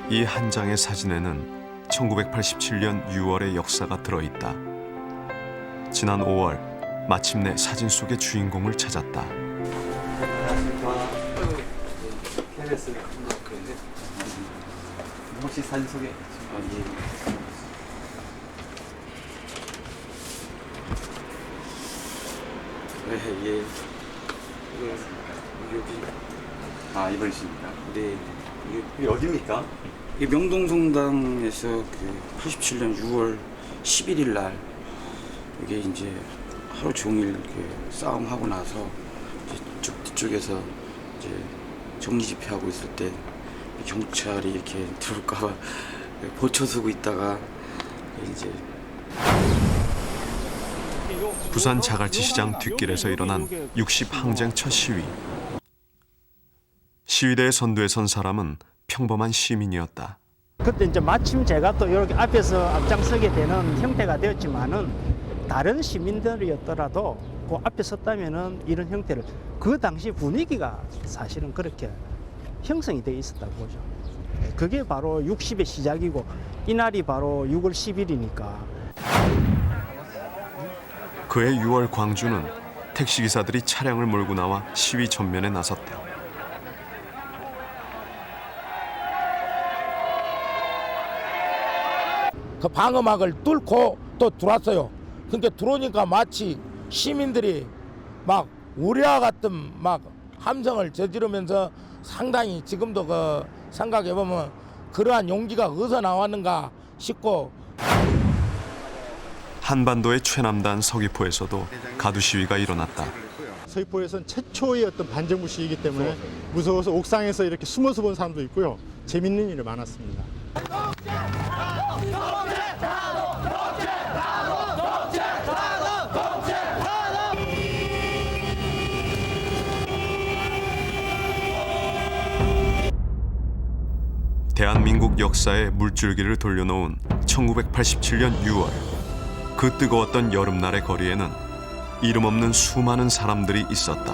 이 한 장의 사진에는 1987년 6월의 역사가 들어있다. 지난 5월 마침내 사진 속의 주인공을 찾았다. KBS 혹시 사진 소개? 예. 여기 이번이십니까? 네. 이게 어디입니까? 이 명동성당에서 그 87년 6월 11일 날 이게 이제 하루 종일 이렇게 싸움하고 나서 이제 뒤쪽에서 이제 정리 집회하고 있을 때 경찰이 이렇게 들어올까봐 보초서고 있다가 이제 부산 자갈치 시장 뒷길에서 일어난 60 항쟁 첫 시위. 시위대의 선두에 선 사람은 평범한 시민이었다. 그때 이제 마침 제가 또 이렇게 앞에서 앞장서게 되는 형태가 되었지만은 다른 시민들이었더라도 그 앞에 섰다면은 이런 형태를 그 당시 분위기가 사실은 그렇게 형성이 돼 있었다고 보죠. 그게 바로 60의 시작이고 이날이 바로 6월 10일이니까. 그해 6월 광주는 택시기사들이 차량을 몰고 나와 시위 전면에 나섰다. 그 방어막을 뚫고 또 들어왔어요. 그러니까 들어오니까 마치 시민들이 막 우리와 같은 막 함성을 저지르면서 상당히 지금도 그 생각해 보면 그러한 용기가 어디서 나왔는가 싶고. 한반도의 최남단 서귀포에서도 가두 시위가 일어났다. 서귀포에서는 최초의 어떤 반정부 시위이기 때문에 무서워서 옥상에서 이렇게 숨어서 본 사람도 있고요. 재밌는 일이 많았습니다. 대한민국 역사의 물줄기를 돌려놓은 1987년 6월. 그 뜨거웠던 여름날의 거리에는 이름 없는 수많은 사람들이 있었다.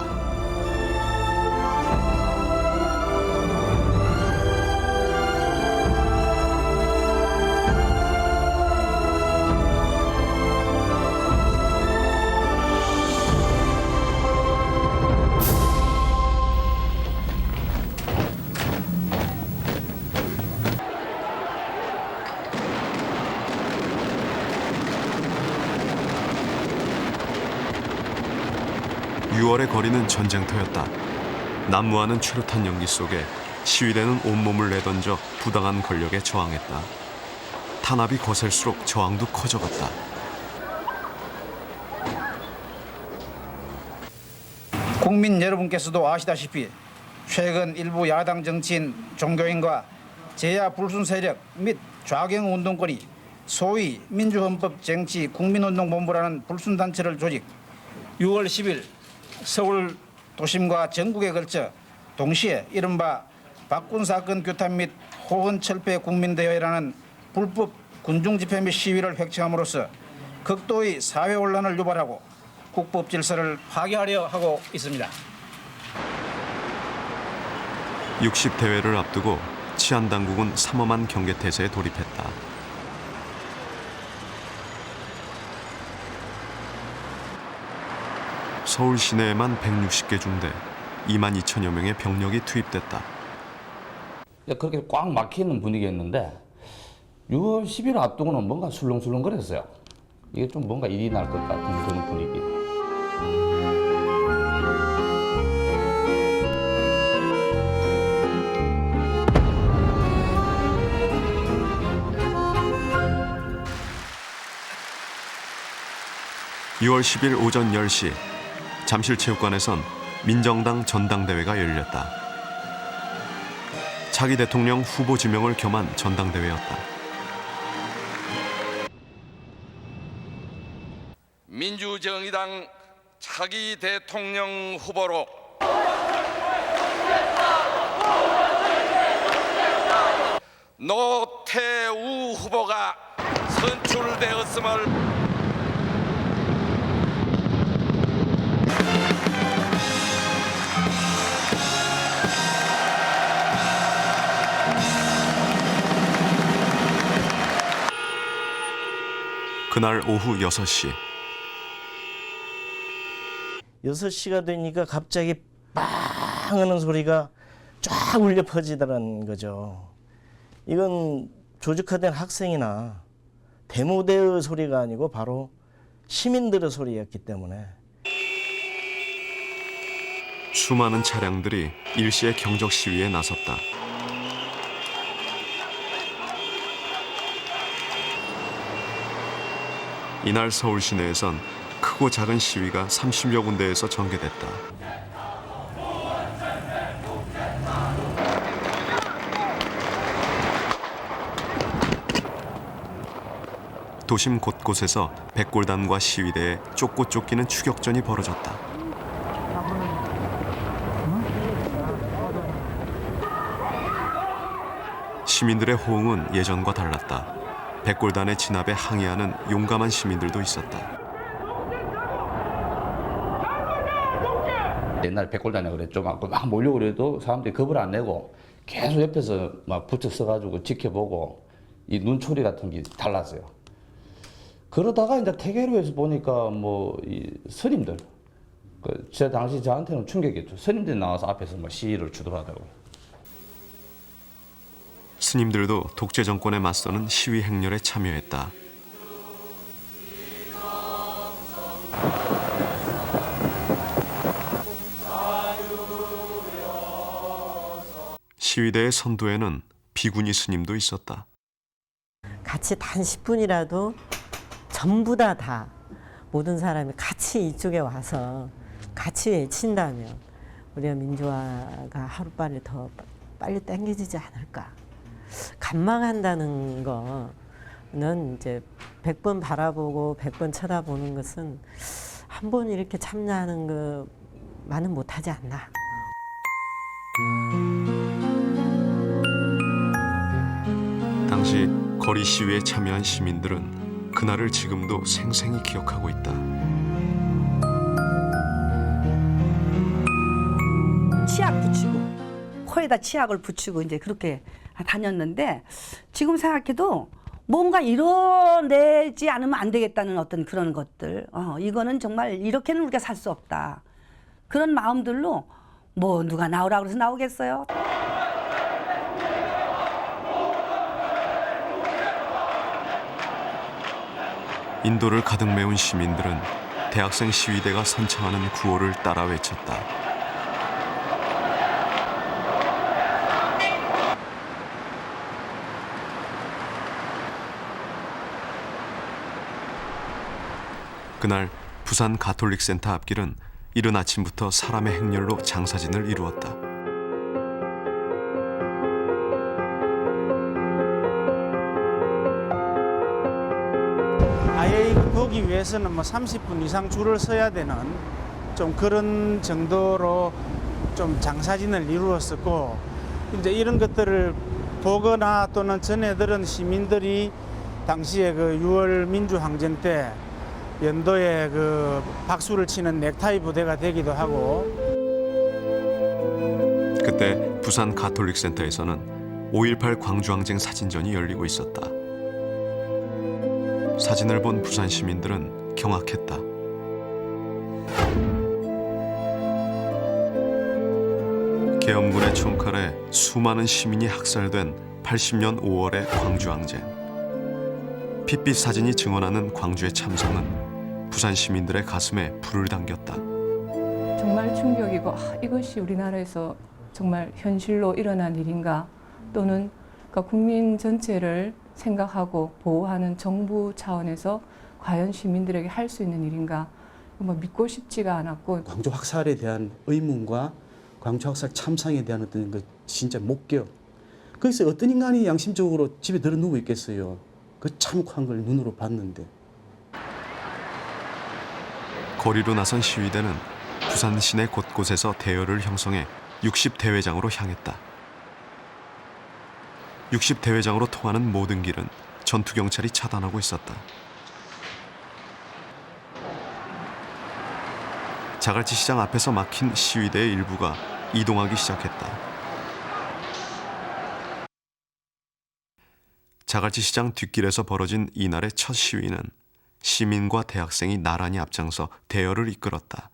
(6월의) 거리는 전쟁터였다. 난무하는 최루탄 연기 속에 시위대는 온몸을 내던져 부당한 권력에 저항했다. 탄압이 거셀수록 저항도 커져갔다. 국민 여러분께서도 아시다시피 최근 일부 야당 정치인, 종교인과 제야 불순 세력 및 좌경 운동권이 소위 민주헌법정치국민운동본부라는 불순단체를 조직 6월 10일 서울 도심과 전국에 걸쳐 동시에 이른바 박군사건 규탄 및 호헌철폐 국민대회라는 불법 군중집회 및 시위를 획책함으로써 극도의 사회혼란을 유발하고 국법 질서를 파괴하려 하고 있습니다. 60 대회를 앞두고 치안당국은 삼엄한 경계태세에 돌입했다. 서울 시내에만 160개 중대 2만 2천여 명의 병력이 투입됐다. 그렇게 꽉 막히는 분위기였는데 6월 10일 앞두고는 뭔가 술렁술렁거렸어요. 이게 좀 뭔가 일이 날 것 같은 그런 분위기. (6월 10일) 오전 10시 잠실체육관에선 민정당 전당대회가 열렸다. 차기 대통령 후보 지명을 겸한 전당대회였다. 민주정의당 차기 대통령 후보로 노태우 후보가 선출되었음을 그날 오후 6시 6시가 되니까 갑자기 빵 하는 소리가 쫙 울려 퍼지더라는 거죠. 이건 조직화된 학생이나 데모대의 소리가 아니고 바로 시민들의 소리였기 때문에 수많은 차량들이 일시에 경적 시위에 나섰다. 이날 서울 시내에선 크고 작은 시위가 30여 군데에서 전개됐다. 도심 곳곳에서 백골단과 시위대에 쫓고 쫓기는 추격전이 벌어졌다. 시민들의 호응은 예전과 달랐다. 백골단의 진압에 항의하는 용감한 시민들도 있었다. 옛날 백골단에 그랬죠. 막 몰려고 그래도 사람들이 겁을 안 내고 계속 옆에서 막 붙어 서가지고 지켜보고 이 눈초리 같은 게 달랐어요. 그러다가 이제 태계로에서 보니까 뭐 이 스님들, 제 당시 저한테는 충격이었죠. 스님들이 나와서 앞에서 뭐 시위를 주도하더라고요. 스님들도 독재 정권에 맞서는 시위 행렬에 참여했다. 시위대의 선두에는 비구니 스님도 있었다. 같이 단 10분이라도 전부 다 모든 사람이 같이 이쪽에 와서 같이 외친다면 우리가 민주화가 하루빨리 더 빨리 당겨지지 않을까. 간망한다는 거는 이제 100번 바라보고 100번 쳐다보는 것은 한 번 이렇게 참여하는 것만은 못하지 않나. 당시 거리 시위에 참여한 시민들은 그날을 지금도 생생히 기억하고 있다. 치약 붙이고 코에다 치약을 붙이고 이제 그렇게 다녔는데 지금 생각해도 뭔가 이뤄내지 않으면 안 되겠다는 어떤 그런 것들, 이거는 정말 이렇게는 우리가 살 수 없다. 그런 마음들로 뭐 누가 나오라고 해서 나오겠어요? 인도를 가득 메운 시민들은 대학생 시위대가 선창하는 구호를 따라 외쳤다. 그날 부산 가톨릭센터 앞길은 이른 아침부터 사람의 행렬로 장사진을 이루었다. 아예 보기 위해서는 뭐 30분 이상 줄을 서야 되는 좀 그런 정도로 좀 장사진을 이루었었고, 이제 이런 것들을 보거나 또는 전해 들은 시민들이 당시에 그 6월 민주항쟁 때 연도에 그 박수를 치는 넥타이 부대가 되기도 하고. 그때 부산 가톨릭센터에서는 5.18 광주항쟁 사진전이 열리고 있었다. 사진을 본 부산 시민들은 경악했다. 계엄군의 총칼에 수많은 시민이 학살된 80년 5월의 광주항쟁. 핏빛 사진이 증언하는 광주의 참성은 부산 시민들의 가슴에 불을 당겼다. 정말 충격이고 이것이 우리나라에서 정말 현실로 일어난 일인가, 또는 그러니까 국민 전체를 생각하고 보호하는 정부 차원에서 과연 시민들에게 할 수 있는 일인가, 뭐 믿고 싶지가 않았고. 광주 학살에 대한 의문과 광주 학살 참상에 대한 어떤 그 진짜 목격. 거기서 어떤 인간이 양심적으로 집에 들어 누워 있겠어요. 그 참혹한 걸 눈으로 봤는데. 거리로 나선 시위대는 부산 시내 곳곳에서 대열을 형성해 60대회장으로 향했다. 60대회장으로 통하는 모든 길은 전투경찰이 차단하고 있었다. 자갈치 시장 앞에서 막힌 시위대의 일부가 이동하기 시작했다. 자갈치 시장 뒷길에서 벌어진 이날의 첫 시위는 시민과 대학생이 나란히 앞장서 대여를 이끌었다.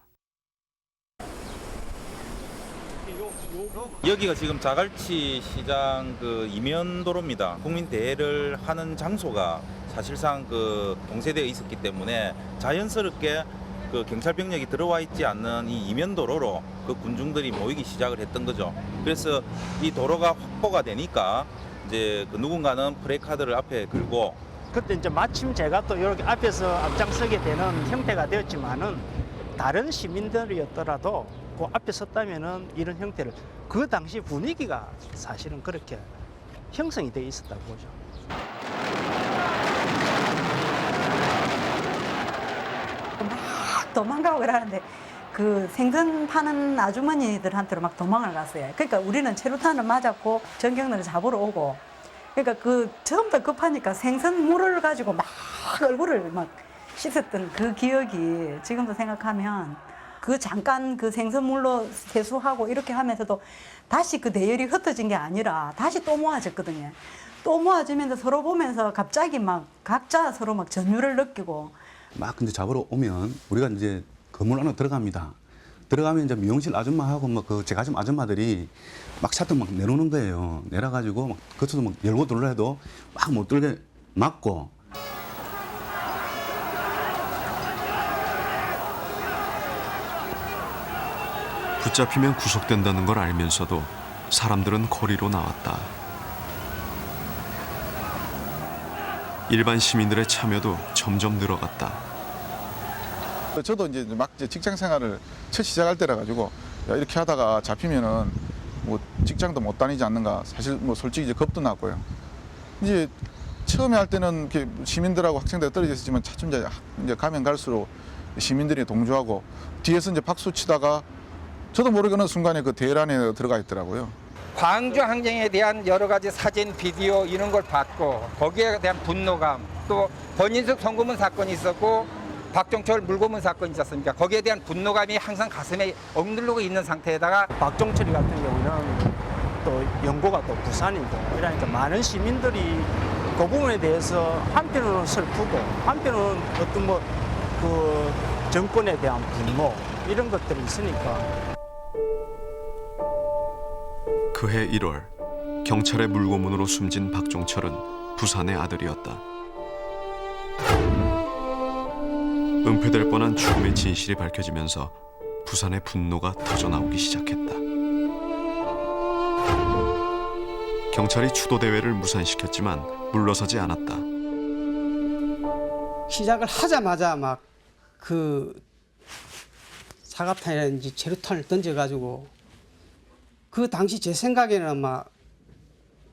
여기가 지금 자갈치 시장 그 이면도로입니다. 국민 대회를 하는 장소가 사실상 그 봉쇄되어 있었기 때문에 자연스럽게 그 경찰 병력이 들어와 있지 않는 이 이면도로로 그 군중들이 모이기 시작을 했던 거죠. 그래서 이 도로가 확보가 되니까 이제 그 누군가는 프레이카드를 앞에 걸고 그때 이제 마침 제가 또 이렇게 앞에서 앞장서게 되는 형태가 되었지만은 다른 시민들이었더라도 그 앞에 섰다면은 이런 형태를 그 당시 분위기가 사실은 그렇게 형성이 돼 있었다고 보죠. 막 도망가고 그러는데 그 생선 파는 아주머니들한테로 막 도망을 갔어요. 그러니까 우리는 체류탄을 맞았고 전경련을 잡으러 오고 그러니까 그 처음부터 급하니까 생선물을 가지고 막 얼굴을 막 씻었던 그 기억이 지금도 생각하면 그 잠깐 그 생선물로 세수하고 이렇게 하면서도 다시 그 대열이 흩어진 게 아니라 다시 또 모아졌거든요. 또 모아지면서 서로 보면서 갑자기 막 각자 서로 막 전율을 느끼고 막 근데 잡으러 오면 우리가 이제 건물 안으로 들어갑니다. 들어가면 이제 미용실 아줌마하고 뭐 그 제과점 아줌마들이 막 샤터 막 내놓는 거예요. 내려가지고 막 그것도 막 열고 들려 해도 막 못 들게 막고. 붙잡히면 구속된다는 걸 알면서도 사람들은 거리로 나왔다. 일반 시민들의 참여도 점점 늘어갔다. 저도 이제 막 직장 생활을 첫 시작할 때라 가지고 야, 이렇게 하다가 잡히면은 뭐 직장도 못 다니지 않는가 사실 뭐 솔직히 이제 겁도 났고요. 이제 처음에 할 때는 이렇게 시민들하고 학생들이 떨어져 있었지만 차츰 이제 가면 갈수록 시민들이 동조하고 뒤에서 이제 박수 치다가 저도 모르게 어느 순간에 그 대열 안에 들어가 있더라고요. 광주 항쟁에 대한 여러 가지 사진, 비디오 이런 걸 봤고 거기에 대한 분노감 또 권인숙 송고문 사건이 있었고 박종철 물고문 사건이 있었습니까? 거기에 대한 분노감이 항상 가슴에 억누르고 있는 상태에다가 박종철이 같은 경우는 또 연고가 또 부산이고 이러니까 많은 시민들이 그 부분에 대해서 한편으로는 슬프고 한편으로는 어떤 뭐 그 정권에 대한 분노 이런 것들이 있으니까. 그해 1월 경찰의 물고문으로 숨진 박종철은 부산의 아들이었다. 은폐될 뻔한 죽음의 진실이 밝혀지면서 부산의 분노가 터져나오기 시작했다. 경찰이 추도 대회를 무산시켰지만 물러서지 않았다. 시작을 하자마자 막 그 사과탄이라든지 체류탄을 던져가지고 그 당시 제 생각에는 막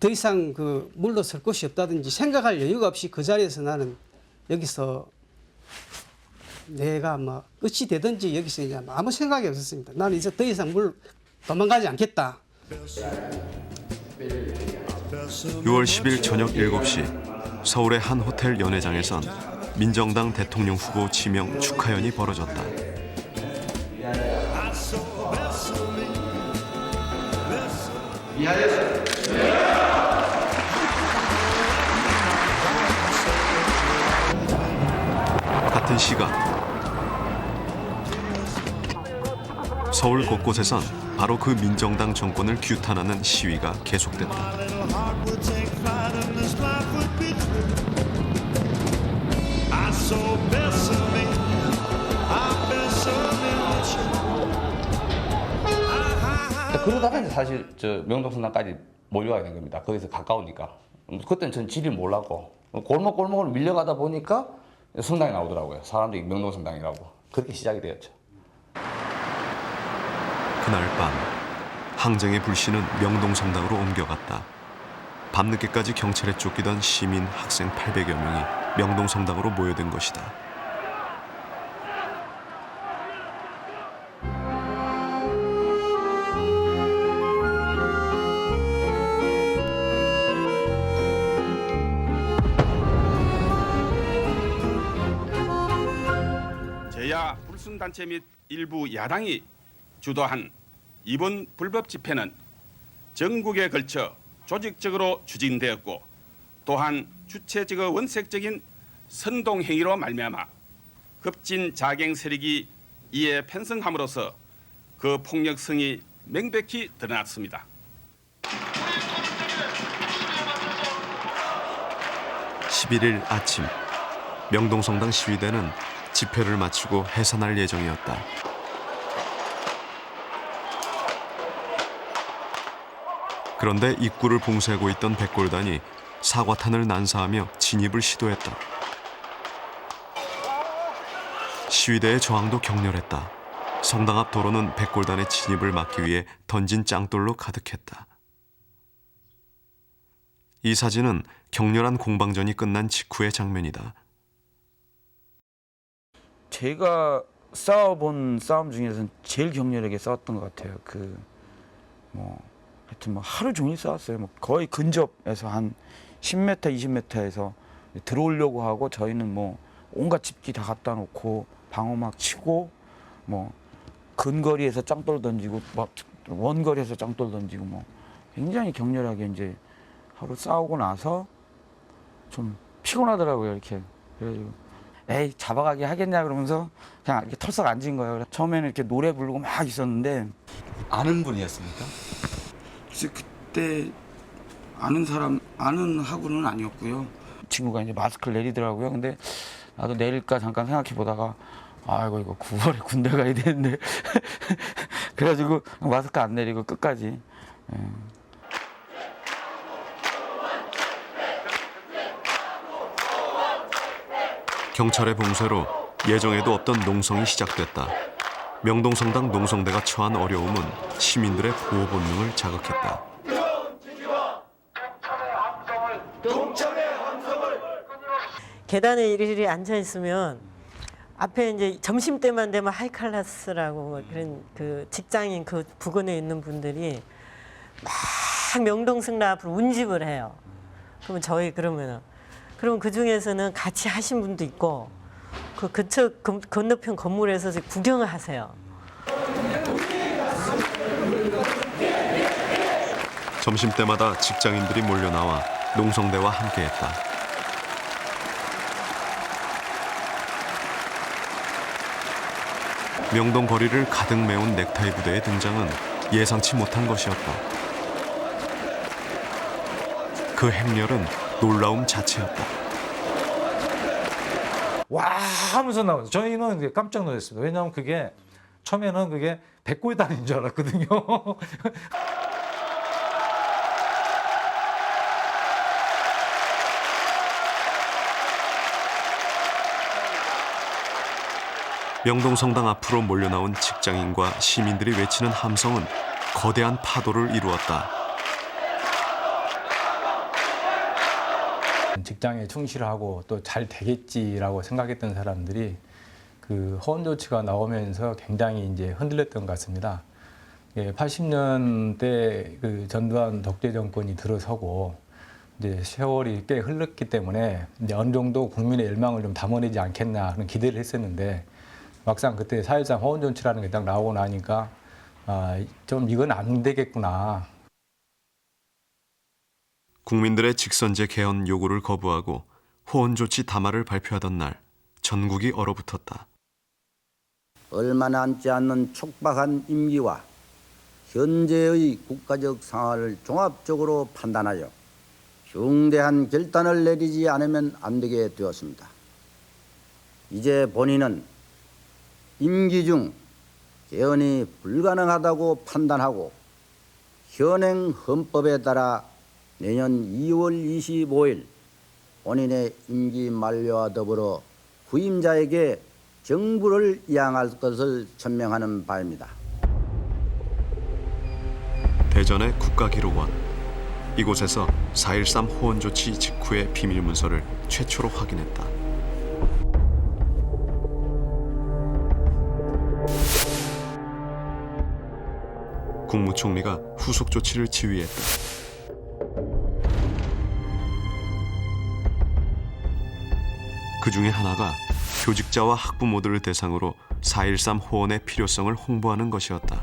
더 이상 그 물러설 곳이 없다든지 생각할 여유가 없이 그 자리에서 나는 여기서 내가 뭐 어찌 되든지 여기서 이제 아무 생각이 없었습니다. 나는 이제 더 이상 도망가지 않겠다. 6월 10일 저녁 7시 서울의 한 호텔 연회장에선 민정당 대통령 후보 지명 축하연이 벌어졌다. 같은 시각 서울 곳곳에선 바로 그 민정당 정권을 규탄하는 시위가 계속됐다. 그러다가 이제 사실 저 명동성당까지 몰려가게 된 겁니다. 거기서 가까우니까. 그때는 전 지리 몰랐고 골목골목을 밀려가다 보니까 성당이 나오더라고요. 사람들이 명동성당이라고. 그렇게 시작이 되었죠. 그날 밤 항쟁의 불씨는 명동성당으로 옮겨갔다. 밤늦게까지 경찰에 쫓기던 시민, 학생 800여 명이 명동성당으로 모여든 것이다. 제야 불순단체 및 일부 야당이 주도한 이번 불법 집회는 전국에 걸쳐 조직적으로 추진되었고 또한 주체적이고 원색적인 선동 행위로 말미암아 급진 자갱 세력이 이에 편성함으로써 그 폭력성이 명백히 드러났습니다. 11일 아침 명동성당 시위대는 집회를 마치고 해산할 예정이었다. 그런데 입구를 봉쇄하고 있던 백골단이 사과탄을 난사하며 진입을 시도했다. 시위대의 저항도 격렬했다. 성당 앞 도로는 백골단의 진입을 막기 위해 던진 짱돌로 가득했다. 이 사진은 격렬한 공방전이 끝난 직후의 장면이다. 제가 싸워본 싸움 중에서는 제일 격렬하게 싸웠던 것 같아요. 하여튼 하루 종일 싸웠어요. 거의 근접해서 한 10m, 20m에서 들어오려고 하고 저희는 온갖 집기 다 갖다 놓고 방어막 치고 근거리에서 짱돌 던지고 원거리에서 짱돌 던지고 굉장히 격렬하게 이제 하루 싸우고 나서 좀 피곤하더라고요. 이렇게 그래가지고 에이 잡아가게 하겠냐 그러면서 그냥 이렇게 털썩 앉은 거예요. 처음에는 이렇게 노래 부르고 막 있었는데 아는 분이었습니까? 글쎄 그때 아는 하고는 아니었고요. 친구가 이제 마스크를 내리더라고요. 근데 나도 내릴까 잠깐 생각해 보다가 아이고 이거 9월에 군대 가야 되는데 그래가지고 마스크 안 내리고 끝까지. 경찰의 봉쇄로 예정에도 없던 농성이 시작됐다. 명동성당 농성대가 처한 어려움은 시민들의 보호 본능을 자극했다. 계단에 이리저리 앉아 있으면 앞에 이제 점심 때만 되면 하이칼라스라고 그런 그 직장인 그 부근에 있는 분들이 막 명동성당 앞으로 운집을 해요. 그러면 그럼 그 중에서는 같이 하신 분도 있고 그 근처 건너편 건물에서 구경을 하세요. 점심때마다 직장인들이 몰려나와 농성대와 함께했다. 명동 거리를 가득 메운 넥타이 부대의 등장은 예상치 못한 것이었다. 그 행렬은 놀라움 자체였다. 와 하면서 나오죠. 저희는 깜짝 놀랐습니다. 왜냐하면 그게 처음에는 그게 백골단인 줄 알았거든요. 명동성당 앞으로 몰려나온 직장인과 시민들이 외치는 함성은 거대한 파도를 이루었다. 직장에 충실하고 또 잘 되겠지라고 생각했던 사람들이 그 허원 조치가 나오면서 굉장히 이제 흔들렸던 것 같습니다. 80년대 그 전두환 독재 정권이 들어서고 이제 세월이 꽤 흘렀기 때문에 이제 어느 정도 국민의 열망을 좀 담아내지 않겠나 하는 기대를 했었는데 막상 그때 4.13 허원 조치라는 게 딱 나오고 나니까 좀 이건 안 되겠구나. 국민들의 직선제 개헌 요구를 거부하고 호원 조치 담화를 발표하던 날 전국이 얼어붙었다. 얼마 남지 않는 촉박한 임기와 현재의 국가적 상황을 종합적으로 판단하여 중대한 결단을 내리지 않으면 안 되게 되었습니다. 이제 본인은 임기 중 개헌이 불가능하다고 판단하고 현행 헌법에 따라 내년 2월 25일 본인의 임기 만료와 더불어 후임자에게 정부를 이양할 것을 천명하는 바입니다. 대전의 국가기록원. 이곳에서 4.13 호원 조치 직후의 비밀문서를 최초로 확인했다. 국무총리가 후속 조치를 지휘했다. 그 중에 하나가 교직자와 학부모들을 대상으로 4.13 호원의 필요성을 홍보하는 것이었다.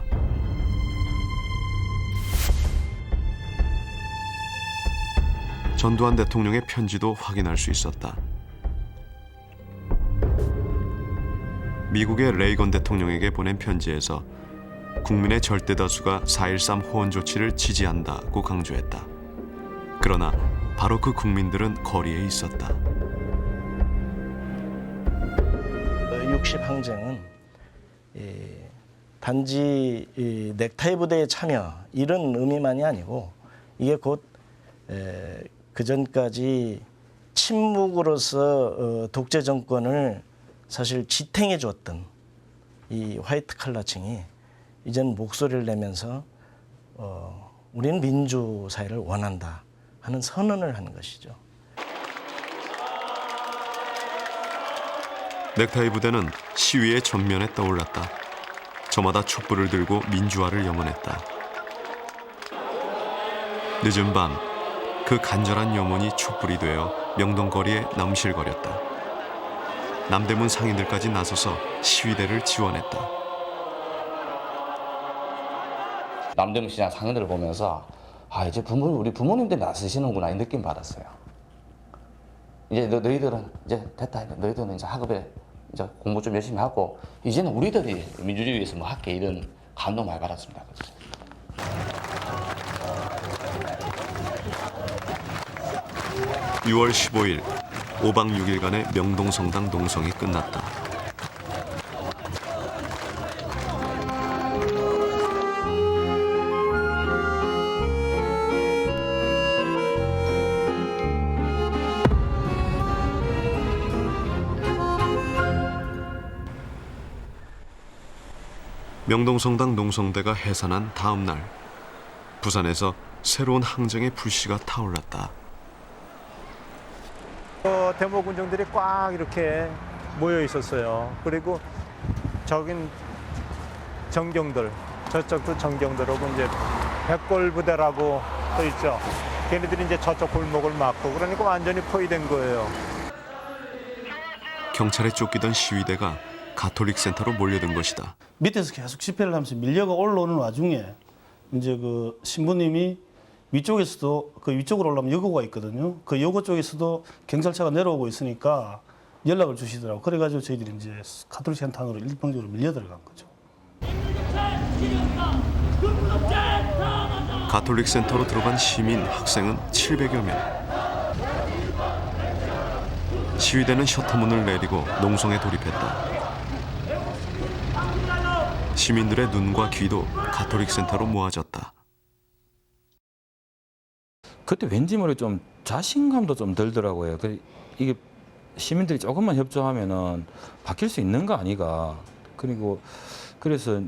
전두환 대통령의 편지도 확인할 수 있었다. 미국의 레이건 대통령에게 보낸 편지에서 국민의 절대 다수가 4.13 호원 조치를 지지한다고 강조했다. 그러나 바로 그 국민들은 거리에 있었다. 60 항쟁은 단지 넥타이 부대에 참여 이런 의미만이 아니고 이게 곧 그 전까지 침묵으로서 독재 정권을 사실 지탱해 줬던 이 화이트 칼라층이 이제는 목소리를 내면서 우리는 민주 사회를 원한다 하는 선언을 하는 것이죠. 넥타이 부대는 시위의 전면에 떠올랐다. 저마다 촛불을 들고 민주화를 염원했다. 늦은 밤, 그 간절한 염원이 촛불이 되어 명동거리에 남실거렸다. 남대문 상인들까지 나서서 시위대를 지원했다. 남대문 시장 상인들을 보면서 이제 우리 부모님들이 나서시는구나 이 느낌 받았어요. 이제 너희들은 이제 됐다. 너희들은 이제 학업에 이제 공부 좀 열심히 하고 이제는 우리들이 민주주의 위해서 뭐 할게 이런 감동 많이 받았습니다. 그렇죠? 6월 15일 5박 6일간의 명동성당 농성이 끝났다. 명동성당 농성대가 해산한 다음 날, 부산에서 새로운 항쟁의 불씨가 타올랐다. 데모 군정들이 꽉 이렇게 모여 있었어요. 그리고 저긴 정경들, 저쪽도 정경들하고 이제 백골 부대라고 또 있죠. 걔네들이 이제 저쪽 골목을 막고 그러니까 완전히 포위된 거예요. 경찰에 쫓기던 시위대가 가톨릭 센터로 몰려든 것이다. 밑에서 계속 집회를 하면서 밀려가 올라오는 와중에 이제 그 신부님이 위쪽에서도 그 위쪽으로 올라오면 여고가 있거든요. 그 여고 쪽에서도 경찰차가 내려오고 있으니까 연락을 주시더라고. 그래가지고 저희들이 이제 가톨릭 센터 안으로 일방적으로 밀려 들어간 거죠. 가톨릭 센터로 들어간 시민, 학생은 700여 명. 시위대는 셔터문을 내리고 농성에 돌입했다. 시민들의 눈과 귀도 가톨릭 센터로 모아졌다. 그때 왠지 모르게 좀 자신감도 좀 들더라고요. 이게 시민들이 조금만 협조하면은 바뀔 수 있는 거 아니가. 그리고 그래서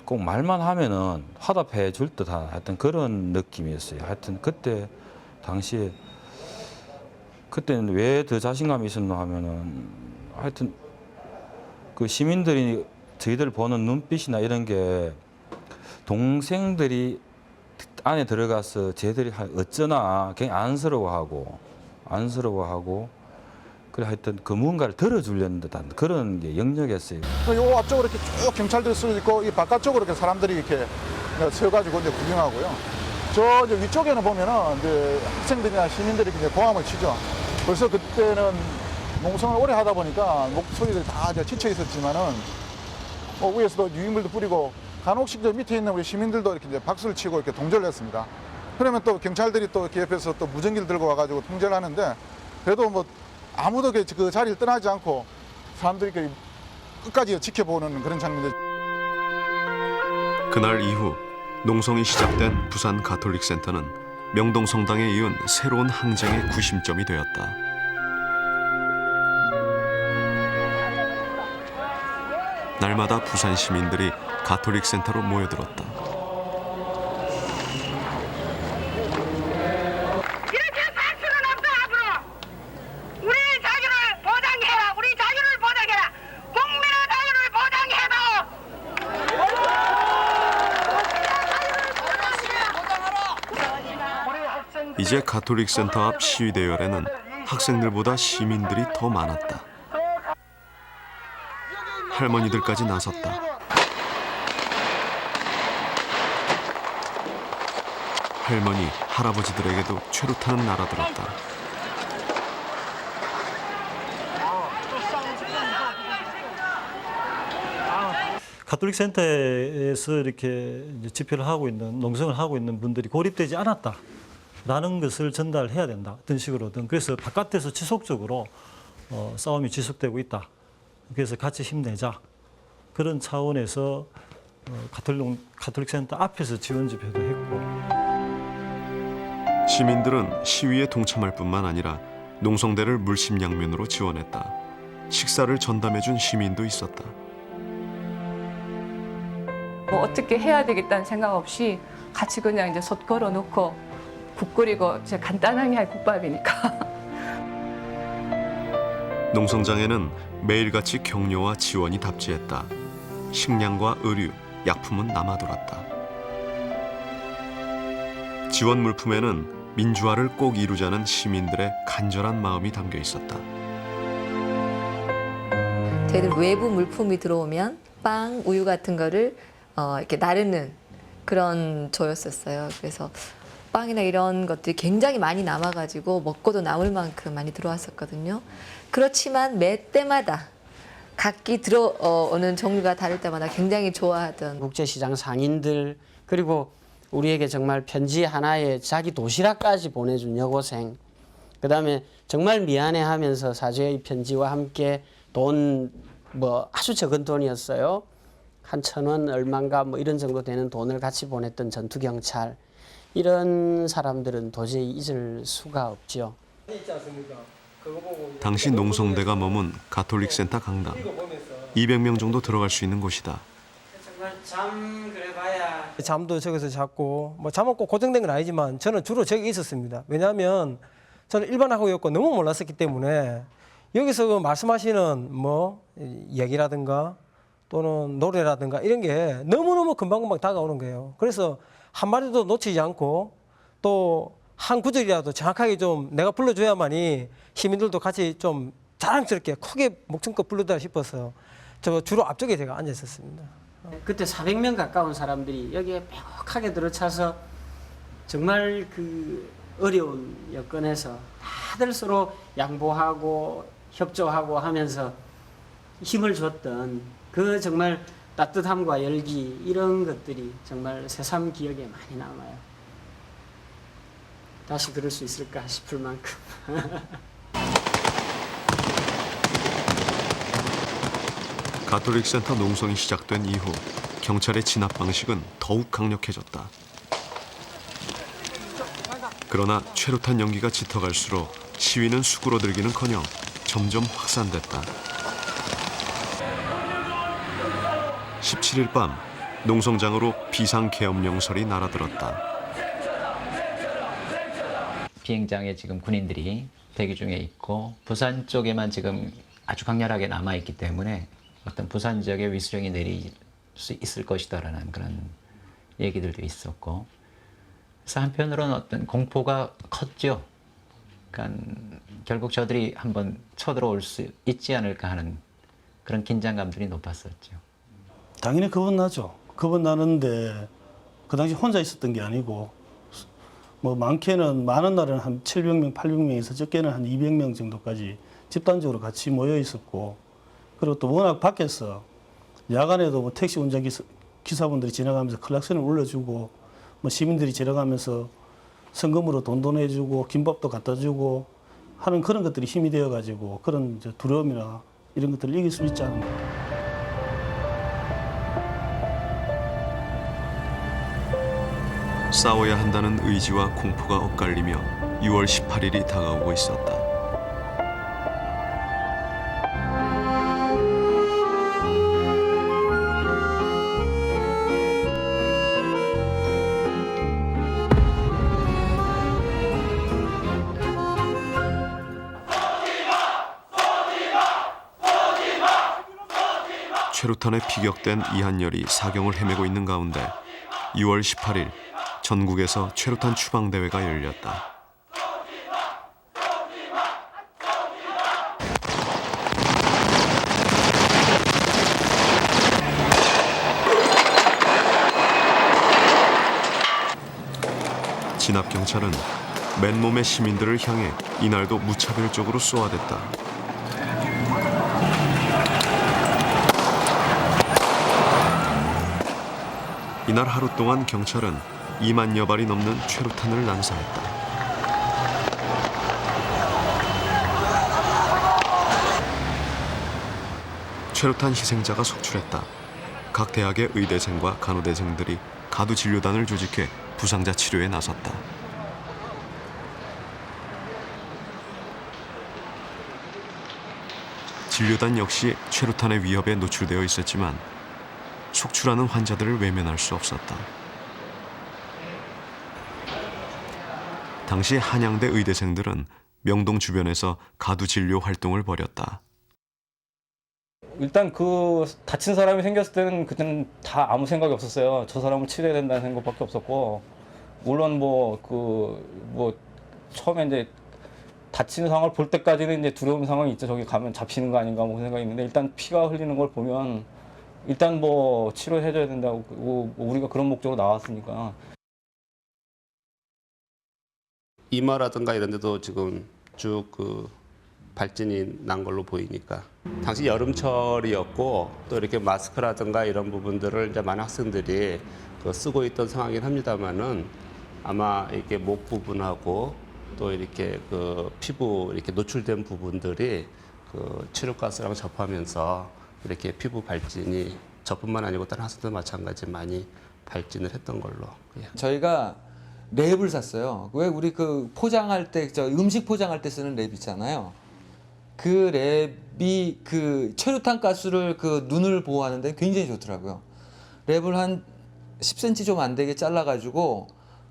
꼭 말만 하면은 화답해 줄 듯한 하여튼 그런 느낌이었어요. 하여튼 그때 당시에 그때는 왜 더 자신감이 있었나 하면은 하여튼 그 시민들이 저희들 보는 눈빛이나 이런 게 동생들이 안에 들어가서 쟤들이 어쩌나 굉장히 안쓰러워하고 그래 하여튼 그 무언가를 들어주려는 듯한 그런 게 역력했어요. 요 앞쪽으로 이렇게 쭉 경찰들이 서 있고 이 바깥쪽으로 이렇게 사람들이 이렇게 서가지고 이제 구경하고요. 저 이제 위쪽에는 보면은 이제 학생들이나 시민들이 이제 고함을 치죠. 벌써 그때는 농성을 오래 하다 보니까 목소리들이 다 이제 지쳐 있었지만은 위에서도 유인물도 뿌리고 간혹씩 저 밑에 있는 우리 시민들도 이렇게 이제 박수를 치고 이렇게 동조를 했습니다. 그러면 또 경찰들이 또 이렇게 옆에서 또 무전기를 들고 와가지고 통제를 하는데 그래도 뭐 아무도 그 자리를 떠나지 않고 사람들이 끝까지 지켜보는 그런 장면들. 그날 이후 농성이 시작된 부산 가톨릭 센터는 명동성당에 이은 새로운 항쟁의 구심점이 되었다. 날마다 부산 시민들이 가톨릭 센터로 모여들었다. 이렇게 살 수는 없어. 앞으로 우리 자유를 보장해라. 우리 자유를 보장해라. 국민의 자유를 보장해라. 이제 가톨릭 센터 앞 시위대열에는 학생들보다 시민들이 더 많았다. 할머니들까지 나섰다. 할머니, 할아버지들에게도 최루탄은 날아들었다. 가톨릭 센터에서 이렇게 이제 집회를 하고 있는 농성을 하고 있는 분들이 고립되지 않았다라는 것을 전달해야 된다. 어떤 식으로든. 그래서 바깥에서 지속적으로 싸움이 지속되고 있다. 그래서 같이 힘내자. 그런 차원에서 가톨릭 센터 앞에서 지원 집회도 했고. 시민들은 시위에 동참할 뿐만 아니라 농성대를 물심양면으로 지원했다. 식사를 전담해준 시민도 있었다. 뭐 어떻게 해야 되겠다는 생각 없이 같이 그냥 이제 솥 걸어놓고 국 끓이고 이제 간단하게 할 국밥이니까. 농성장에는 매일같이 격려와 지원이 답지했다. 식량과 의류, 약품은 남아돌았다. 지원 물품에는 민주화를 꼭 이루자는 시민들의 간절한 마음이 담겨 있었다. 저희들 외부 물품이 들어오면 빵, 우유 같은 거를 이렇게 나르는 그런 조였었어요. 그래서 빵이나 이런 것들이 굉장히 많이 남아가지고 먹고도 남을 만큼 많이 들어왔었거든요. 그렇지만 매 때마다 각기 들어오는 종류가 다를 때마다 굉장히 좋아하던 국제시장 상인들 그리고 우리에게 정말 편지 하나에 자기 도시락까지 보내준 여고생 그다음에 정말 미안해하면서 사죄의 편지와 함께 돈 뭐 아주 적은 돈이었어요. 한 1,000원 얼마인가 뭐 이런 정도 되는 돈을 같이 보냈던 전투경찰 이런 사람들은 도저히 잊을 수가 없죠. 당시 농성대가 머문 가톨릭 센터 강당. 200명 정도 들어갈 수 있는 곳이다. 정말 잠 그래봐야 잠도 저기서 잤고 뭐 잠은 꼭 고정된 건 아니지만 저는 주로 저기 있었습니다. 왜냐하면 저는 일반학우였고 너무 몰랐었기 때문에 여기서 말씀하시는 뭐 얘기라든가 또는 노래라든가 이런 게 너무너무 금방금방 다가오는 거예요. 그래서 한마디도 놓치지 않고 또 한 구절이라도 정확하게 좀 내가 불러줘야만이 시민들도 같이 좀 자랑스럽게 크게 목청껏 부르다 싶어서 저 주로 앞쪽에 제가 앉아 있었습니다. 그때 400명 가까운 사람들이 여기에 빽하게 들어차서 정말 그 어려운 여건에서 다들 서로 양보하고 협조하고 하면서 힘을 줬던 그 정말 따뜻함과 열기 이런 것들이 정말 새삼 기억에 많이 남아요. 다시 그럴 수 있을까 싶을 만큼. 가톨릭 센터 농성이 시작된 이후 경찰의 진압 방식은 더욱 강력해졌다. 그러나 최루탄 연기가 짙어갈수록 시위는 수그러들기는커녕 점점 확산됐다. 17일 밤 농성장으로 비상계엄령설이 날아들었다. 비행장에 지금 군인들이 대기 중에 있고 부산 쪽에만 지금 아주 강렬하게 남아있기 때문에 어떤 부산 지역에 위수령이 내릴 수 있을 것이다라는 그런 얘기들도 있었고 그래서 한편으로는 어떤 공포가 컸죠. 그러니까 결국 저들이 한번 쳐들어올 수 있지 않을까 하는 그런 긴장감들이 높았었죠. 당연히 겁은 나죠. 겁은 나는데 그 당시 혼자 있었던 게 아니고 뭐 많게는 많은 날은 한 700명, 800명에서 적게는 한 200명 정도까지 집단적으로 같이 모여 있었고 그리고 또 워낙 밖에서 야간에도 뭐 택시 운전기사분들이 지나가면서 클락선을 울려주고 뭐 시민들이 지나가면서 성금으로 돈도 내주고 김밥도 갖다 주고 하는 그런 것들이 힘이 되어가지고 그런 이제 두려움이나 이런 것들을 이길 수 있지 않은가. 싸워야 한다는 의지와 공포가 엇갈리며 6월 18일이 다가오고 있었다. 최루탄에 피격된 이한열이 사경을 헤매고 있는 가운데 6월 18일 전국에서 최루탄 추방대회가 열렸다. 진압경찰은 맨몸의 시민들을 향해 이날도 무차별적으로 쏘아댔다. 이날 하루 동안 경찰은 2만여 발이 넘는 최루탄을 난사했다. 최루탄 희생자가 속출했다. 각 대학의 의대생과 간호대생들이 가두 진료단을 조직해 부상자 치료에 나섰다. 진료단 역시 최루탄의 위협에 노출되어 있었지만 속출하는 환자들을 외면할 수 없었다. 당시 한양대 의대생들은 명동 주변에서 가두 진료 활동을 벌였다. 일단 그 다친 사람이 생겼을 때는 그때는 다 아무 생각이 없었어요. 저 사람을 치료해야 된다는 생각밖에 없었고, 물론 처음에 이제 다치는 상황을 볼 때까지는 이제 두려운 상황이 있죠. 저기 가면 잡히는 거 아닌가 뭐 생각이 있는데, 일단 피가 흘리는 걸 보면 일단 뭐 치료해줘야 된다고 우리가 그런 목적으로 나왔으니까. 이마라든가 이런 데도 지금 쭉 그 발진이 난 걸로 보이니까, 당시 여름철이었고 또 이렇게 마스크라든가 이런 부분들을 이제 많은 학생들이 쓰고 있던 상황이긴 합니다만은, 아마 이렇게 목 부분하고 또 이렇게 그 피부 이렇게 노출된 부분들이 그 치료가스랑 접하면서 이렇게 피부 발진이 저뿐만 아니고 다른 학생들 마찬가지 많이 발진을 했던 걸로. 저희가 랩을 샀어요. 왜 우리 그 포장할 때, 음식 포장할 때 쓰는 랩 있잖아요. 그 랩이 그 최루탄 가스를 그 눈을 보호하는데 굉장히 좋더라고요. 랩을 한 10cm 좀 안 되게 잘라가지고,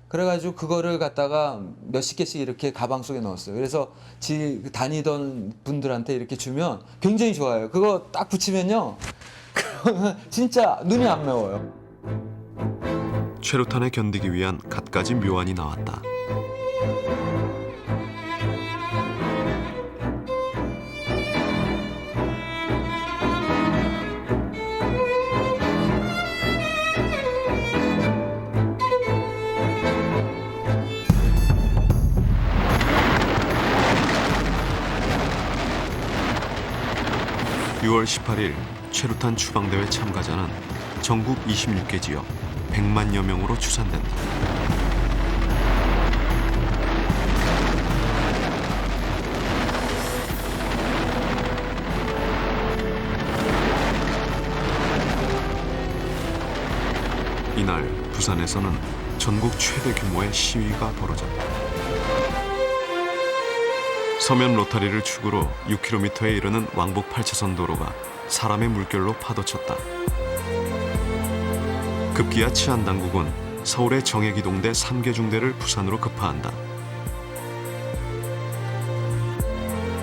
그래가지고 그거를 갖다가 몇십 개씩 이렇게 가방 속에 넣었어요. 그래서 다니던 분들한테 이렇게 주면 굉장히 좋아요. 그거 딱 붙이면요, 진짜 눈이 안 매워요. 최루탄에 견디기 위한 갖가지 묘안이 나왔다. (6월 18일) 최루탄 추방대회 참가자는 전국 26개 지역 100만여 명으로 추산된다. 이날 부산에서는 전국 최대 규모의 시위가 벌어졌다. 서면 로타리를 축으로 6km에 이르는 왕복 8차선 도로가 사람의 물결로 파도쳤다. 급기야 치안당국은 서울의 정액이동대 3개 중대를 부산으로 급파한다.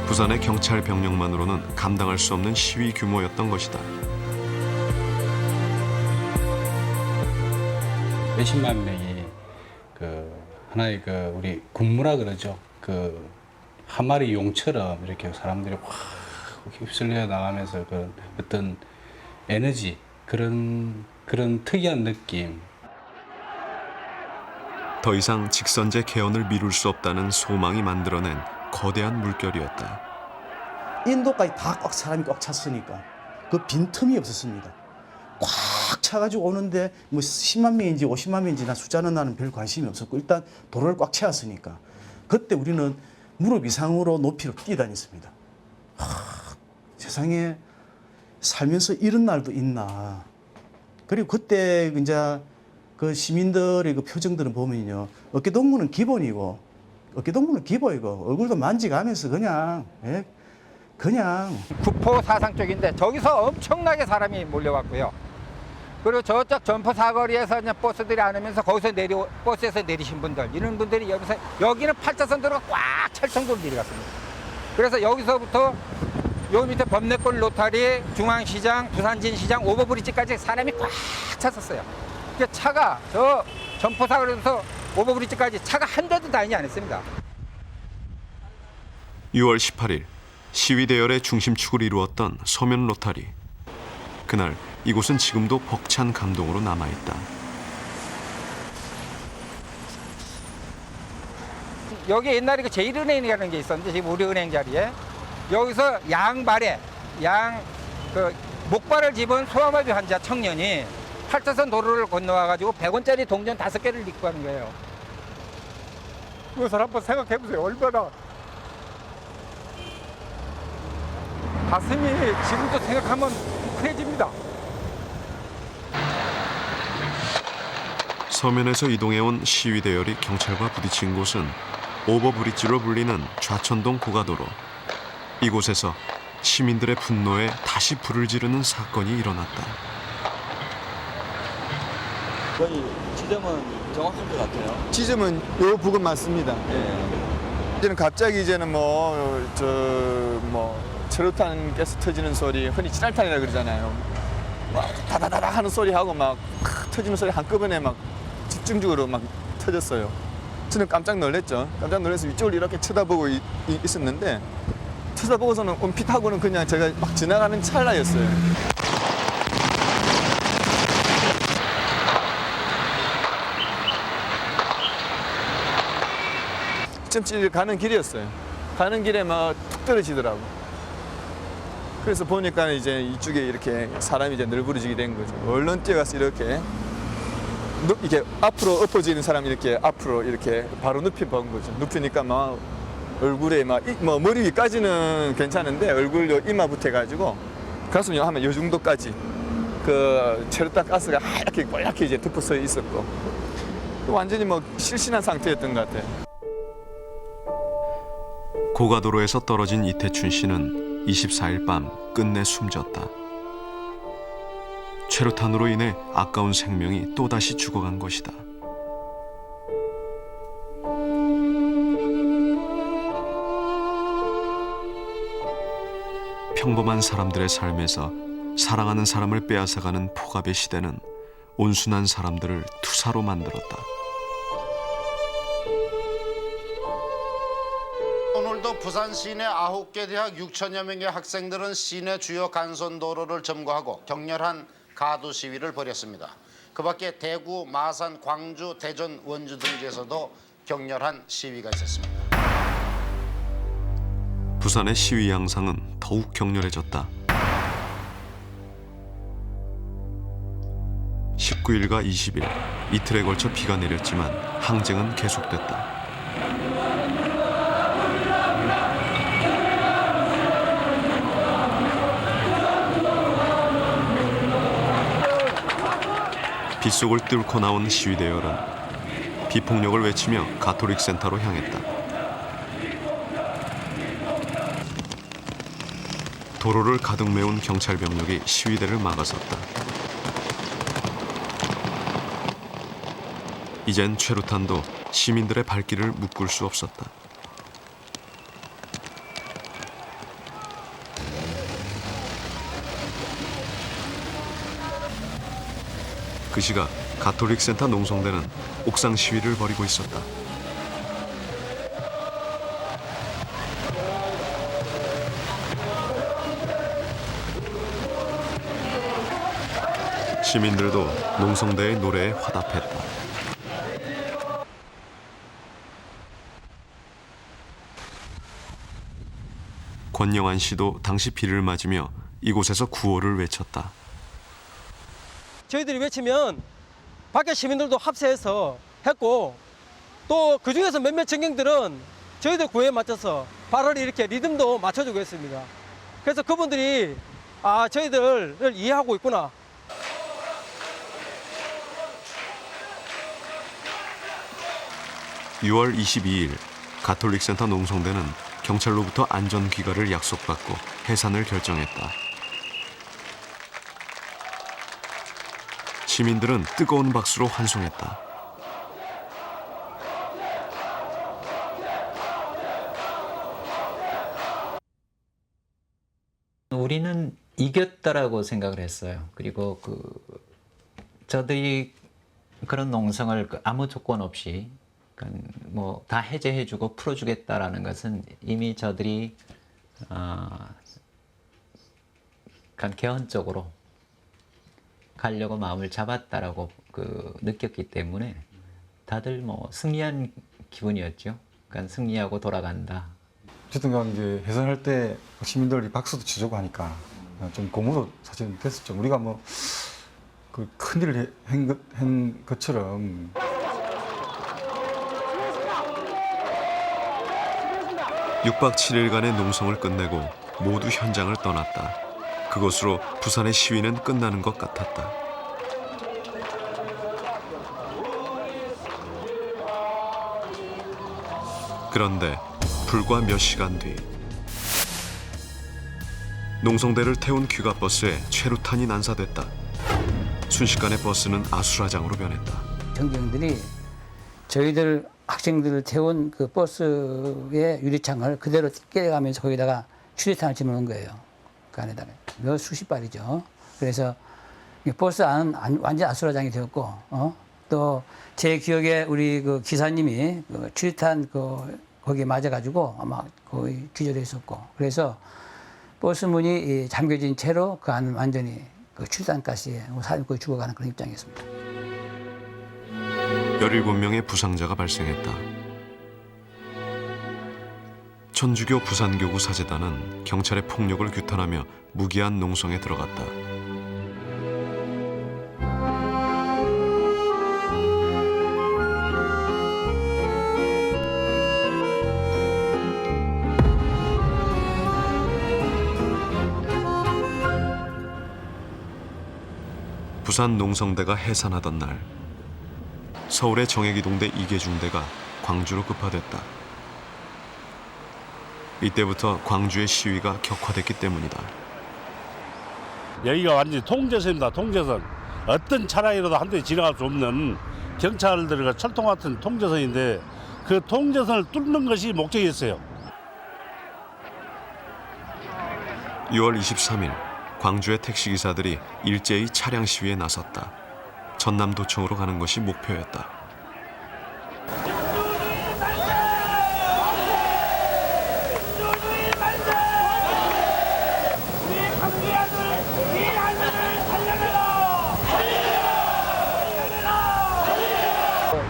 부산의 경찰 병력만으로는 감당할 수 없는 시위 규모였던 것이다. 몇십만 명이 그 하나의 그 우리 군무라 그러죠. 그 한 마리 용처럼 이렇게 사람들이 확 휩쓸려 나가면서 그런 어떤 에너지, 그런 특이한 느낌. 더 이상 직선제 개헌을 미룰 수 없다는 소망이 만들어낸 거대한 물결이었다. 인도까지 다 사람이 꽉 찼으니까 그 빈틈이 없었습니다. 꽉 차가지고 오는데 뭐 10만 명인지 50만 명인지 나 숫자는 나는 별 관심이 없었고, 일단 도로를 꽉 채웠으니까 그때 우리는 무릎 이상으로 높이로 뛰다녔습니다. 세상에 살면서 이런 날도 있나. 그리고 그때 이제 그 시민들의 그 표정들을 보면요, 어깨동무는 기본이고 얼굴도 만지가면서 그냥 구포 사상 쪽인데 저기서 엄청나게 사람이 몰려왔고요. 그리고 저쪽 점포 사거리에서 그냥 버스들이 안 오면서 거기서 버스에서 내리신 분들, 이런 분들이 여기는 8차선 도로가 꽉 찰 정도로 내려갔습니다. 그래서 여기서부터 요 밑에 범내골 로타리, 중앙시장, 부산진시장, 오버브리지까지 사람이 꽉 찼었어요. 그러니까 차가 저 점포 사거리에서 오버브리지까지 차가 한 대도 다니지 않았습니다. 6월 18일 시위 대열의 중심축을 이루었던 서면 로타리. 그날 이곳은 지금도 벅찬 감동으로 남아있다. 여기 옛날에 그 제1은행이라는 게 있었는데, 지금 우리 은행 자리에 여기서 양발에 목발을 집은 소아마비 환자 청년이 8차선 도로를 건너와가지고 100원짜리 동전 5개를 입고 가는 거예요. 그것을 한번 생각해 보세요. 얼마나 가슴이 지금도 생각하면 뭉클해집니다. 서면에서 이동해온 시위 대열이 경찰과 부딪힌 곳은 오버브리지로 불리는 좌천동 고가도로. 이곳에서 시민들의 분노에 다시 불을 지르는 사건이 일어났다. 거의 지점은 정확한 것 같아요. 지점은 요 부근 맞습니다. 예. 이제는 갑자기 이제는 최루탄 가스 터지는 소리, 흔히 찌랄탄이라 그러잖아요. 막 다다다다 하는 소리 하고 막 터지는 소리 한꺼번에 막 집중적으로 막 터졌어요. 저는 깜짝 놀랐죠. 깜짝 놀라서 위쪽을 이렇게 쳐다보고 있었는데 쳐다보고서는 은핏하고는 그냥 제가 막 지나가는 찰나였어요. 점집 가는 길이었어요. 가는 길에 막 툭 떨어지더라고. 그래서 보니까 이제 이쪽에 이렇게 사람이 이제 널브러지게 된 거죠. 얼른 뛰어가서 이렇게 앞으로 엎어지는 사람이 이렇게 앞으로 이렇게 바로 눕혀 본 거죠. 눕히니까 막 얼굴에 막 머리 위까지는 괜찮은데 얼굴 이마부터 해가지고 가슴 하면 요 정도까지 그 체류탄 가스가 하얗게 빨갛게 이제 덮어서 있었고 완전히 실신한 상태였던 것 같아요. 고가도로에서 떨어진 이태춘 씨는 24일 밤 끝내 숨졌다. 최루탄으로 인해 아까운 생명이 또다시 죽어간 것이다. 평범한 사람들의 삶에서 사랑하는 사람을 빼앗아가는 폭압의 시대는 온순한 사람들을 투사로 만들었다. 오늘도 부산 시내 9개 대학 6천여 명의 학생들은 시내 주요 간선 도로를 점거하고 격렬한 가두 시위를 벌였습니다. 그 밖에 대구, 마산, 광주, 대전, 원주 등지에서도 격렬한 시위가 있었습니다. 부산의 시위 양상은 더욱 격렬해졌다. 19일과 20일, 이틀에 걸쳐 비가 내렸지만 항쟁은 계속됐다. 빗속을 뚫고 나온 시위대열은 비폭력을 외치며 가톨릭 센터로 향했다. 도로를 가득 메운 경찰 병력이 시위대를 막아섰다. 이젠 최루탄도 시민들의 발길을 묶을 수 없었다. 그 시각 가톨릭 센터 농성대는 옥상 시위를 벌이고 있었다. 시민들도 농성대의 노래에 화답했다. 권영환 씨도 당시 비를 맞으며 이곳에서 구호를 외쳤다. 저희들이 외치면 밖에 시민들도 합세해서 했고 또 그중에서 몇몇 전경들은 저희들 구호에 맞춰서 발을 이렇게 리듬도 맞춰주고 했습니다. 그래서 그분들이 저희들을 이해하고 있구나. (6월 22일) 가톨릭 센터 농성대는 경찰로부터 안전 귀가를 약속받고 해산을 결정했다. 시민들은 뜨거운 박수로 환송했다. 우리는 이겼다라고 생각을 했어요. 그리고 저들이 그런 농성을 아무 조건 없이 다 해제해주고 풀어주겠다라는 것은 이미 저들이 개헌적으로 가려고 마음을 잡았다라고 느꼈기 때문에 다들 승리한 기분이었죠. 그러니까 승리하고 돌아간다. 어쨌든 간 이제 해산할 때 시민들이 박수도 치자고 하니까 좀 고무도 사실 됐었죠. 우리가 그 큰일을 한 것처럼 6박 7일간의 농성을 끝내고 모두 현장을 떠났다. 그것으로 부산의 시위는 끝나는 것 같았다. 그런데 불과 몇 시간 뒤 농성대를 태운 귀가버스에 최루탄이 난사됐다. 순식간에 버스는 아수라장으로 변했다. 경비원들이 저희들 학생들을 태운 그 버스의 유리창을 그대로 깨가면서 거기다가 추리탄을 집어넣은 거예요. 그 안에다가 몇 수십 발이죠. 그래서 버스 안은 완전 아수라장이 되었고, 또 제 기억에 우리 그 기사님이 그 추리탄 거기에 맞아가지고 아마 거의 기절해 있었고, 그래서 버스 문이 잠겨진 채로 그 안은 완전히 그 출산가스에 사람이 거의 죽어가는 그런 입장이었습니다. 17명의 부상자가 발생했다. 천주교 부산교구 사제단은 경찰의 폭력을 규탄하며 무기한 농성에 들어갔다. 부산 농성대가 해산하던 날, 서울의 정예기동대 이계중대가 광주로 급파됐다. 이때부터 광주의 시위가 격화됐기 때문이다. 여기가 완전히 통제선입니다. 통제선. 어떤 차량이라도 한 대 지나갈 수 없는 경찰들과 철통 같은 통제선인데 그 통제선을 뚫는 것이 목적이었어요. 6월 23일 광주의 택시기사들이 일제히 차량 시위에 나섰다. 전남도청으로 가는 것이 목표였다.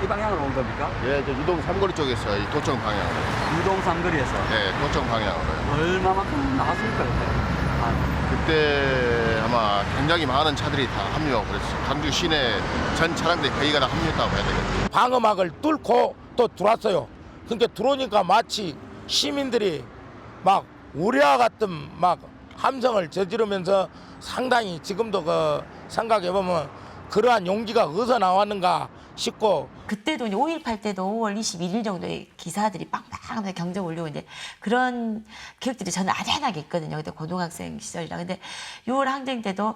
이 방향으로 온 겁니까? 예, 저 유동 삼거리 쪽에서 이 도청 방향으로. 유동 삼거리에서? 네, 도청 방향으로요. 얼마만큼 나왔습니까, 그때? 그때 아마 굉장히 많은 차들이 다 합류하고 그랬어요. 광주 시내 전 차량들이 거의가 다 합류했다고 해야 되겠죠. 방어막을 뚫고 또 들어왔어요. 그러니까 들어오니까 마치 시민들이 막 우리와 같은 막 함성을 저지르면서 상당히 지금도 그 생각해보면 그러한 용기가 어디서 나왔는가 싶고, 그때도 이제 5.18 때도 5월 21일 정도에 기사들이 빵빵 경제 올리고 이제 그런 기억들이 저는 아련하게 있거든요. 그때 고등학생 시절이라. 근데 6월 항쟁 때도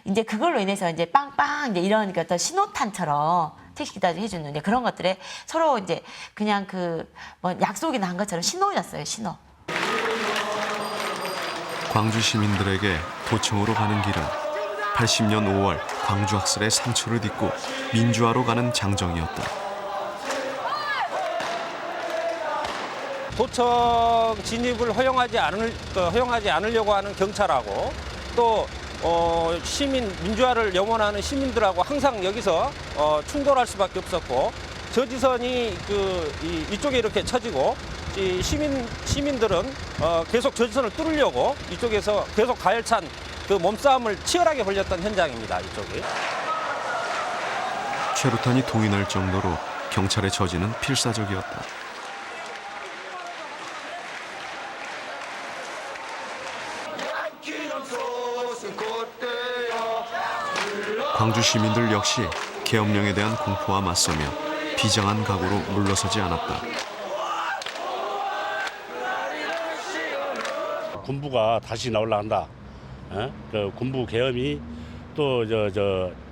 이제 그걸로 인해서 이제 빵빵 이제 이런 어떤 신호탄처럼 택시 기사들이 해주는 이제 그런 것들에 서로 이제 그냥 뭐 약속이나 한 것처럼 신호였어요. 신호. 광주 시민들에게 도청으로 가는 길은 80년 5월 광주 학살의 상처를 딛고 민주화로 가는 장정이었다. 도청 진입을 허용하지 않으려고 하는 경찰하고 또 민주화를 염원하는 시민들하고 항상 여기서 충돌할 수밖에 없었고, 저지선이 이쪽에 이렇게 쳐지고 이 시민들은 계속 저지선을 뚫으려고 이쪽에서 계속 가열찬 그 몸싸움을 치열하게 벌였던 현장입니다. 이쪽이. 최루탄이 동이 날 정도로 경찰의 처지는 필사적이었다. 광주 시민들 역시 계엄령에 대한 공포와 맞서며 비장한 각오로 물러서지 않았다. 군부가 다시 나오려 한다. 그 군부 계엄이 또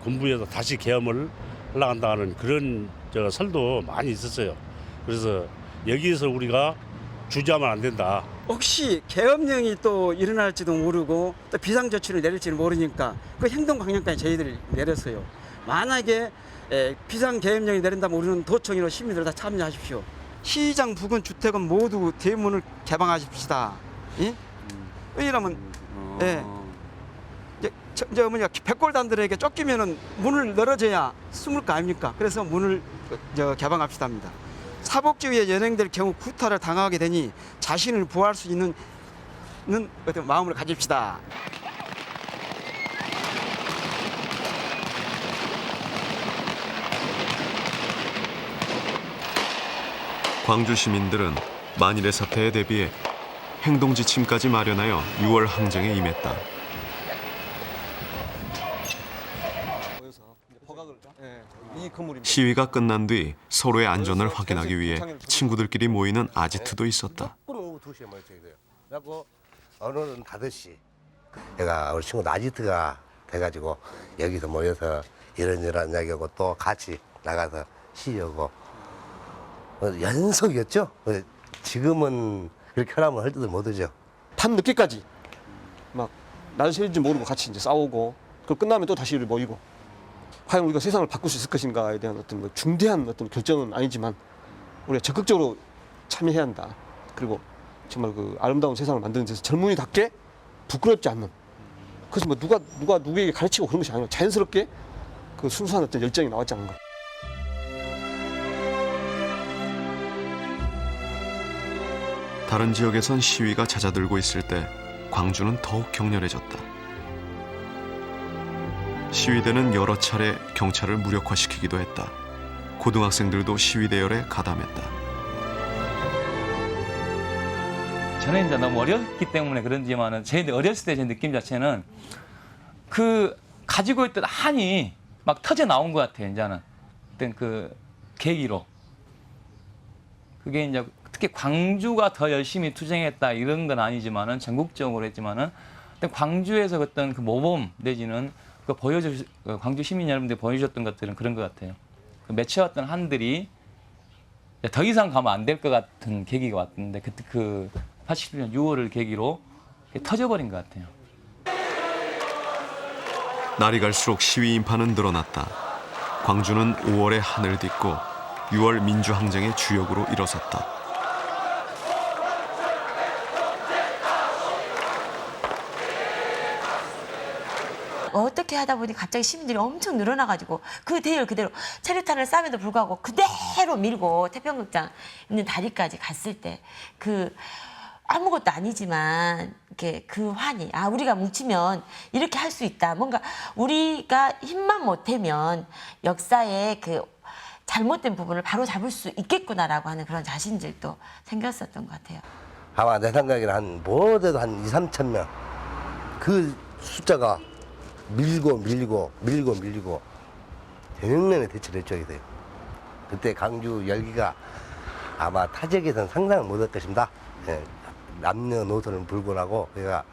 군부에서 다시 계엄을 올라간다는 그런 설도 많이 있었어요. 그래서 여기에서 우리가 주저하면 안 된다. 혹시 계엄령이 또 일어날지도 모르고 또 비상조치를 내릴지는 모르니까 그 행동 방향까지 저희들이 내렸어요. 만약에 비상계엄령이 내린다면 우리는 도청이로 시민들 다 참여하십시오. 시장 부근 주택은 모두 대문을 개방하십시다. 예? 왜냐하면 이제 어머니가 백골단들에게 쫓기면은 문을 열어줘야 숨을 거 아닙니까? 그래서 문을 개방합시다 합니다. 사복지위에 연행될 경우 구타를 당하게 되니 자신을 보호할 수 있는 어떤 마음을 가집시다. 광주 시민들은 만일의 사태에 대비해 행동 지침까지 마련하여 6월 항쟁에 임했다. 시위가 끝난 뒤 서로의 안전을 확인하기 위해 친구들끼리 모이는 아지트도 있었다. 거꾸로 2시에 모였어야 돼요. 그래갖고 오늘은 5시. 내가 우리 친구도 아지트가 돼가지고 여기서 모여서 이런저런 이야기하고 또 같이 나가서 쉬려고 연속이었죠. 지금은 그렇게 하면 할 뜻을 못 하죠. 밤 늦게까지 막 날 새인지 모르고 같이 이제 싸우고 그 끝나면 또 다시 모이고 과연 우리가 세상을 바꿀 수 있을 것인가에 대한 어떤 뭐 중대한 어떤 결정은 아니지만 우리가 적극적으로 참여해야 한다. 그리고 정말 그 아름다운 세상을 만드는 데서 젊은이답게 부끄럽지 않는 그래서 뭐 누가 누구에게 가르치고 그런 것이 아니라 자연스럽게 그 순수한 어떤 열정이 나왔지 않은 것. 다른 지역에선 시위가 잦아들고 있을 때 광주는 더욱 격렬해졌다. 시위대는 여러 차례 경찰을 무력화시키기도 했다. 고등학생들도 시위 대열에 가담했다. 저는 이제 너무 어렸기 때문에 그런지만은 제 어렸을 때 제 느낌 자체는 그 가지고 있던 한이 막 터져 나온 것 같아요. 이제는 어떤 그 계기로 그게 이제 특히 광주가 더 열심히 투쟁했다 이런 건 아니지만은 전국적으로 했지만은 광주에서 어떤 그 모범 내지는 그 광주 시민 여러분들이 보여주셨던 것들은 그런 것 같아요. 그 맺혀왔던 한들이 더 이상 가면 안 될 것 같은 계기가 왔는데 그때 그 87년 6월을 계기로 터져버린 것 같아요. 날이 갈수록 시위 인파는 늘어났다. 광주는 5월의 한을 딛고 6월 민주항쟁의 주역으로 일어섰다. 어떻게 하다 보니 갑자기 시민들이 엄청 늘어나가지고 그 대열 그대로 체류탄을 쏴에도 불구하고 그대로 밀고 태평극장 있는 다리까지 갔을 때 그 아무것도 아니지만 이렇게 그 환희 우리가 뭉치면 이렇게 할 수 있다. 뭔가 우리가 힘만 못하면 역사의 그 잘못된 부분을 바로 잡을 수 있겠구나라고 하는 그런 자신들도 생겼었던 것 같아요. 아마 내 생각에는 한 뭐래도 한 2, 3천 명. 그 숫자가 밀고 대명령에 대처를 했죠. 그때 강주 열기가 아마 타 지역에서는 상상을 못할 것입니다. 예, 남녀노소는 불문하고 그러니까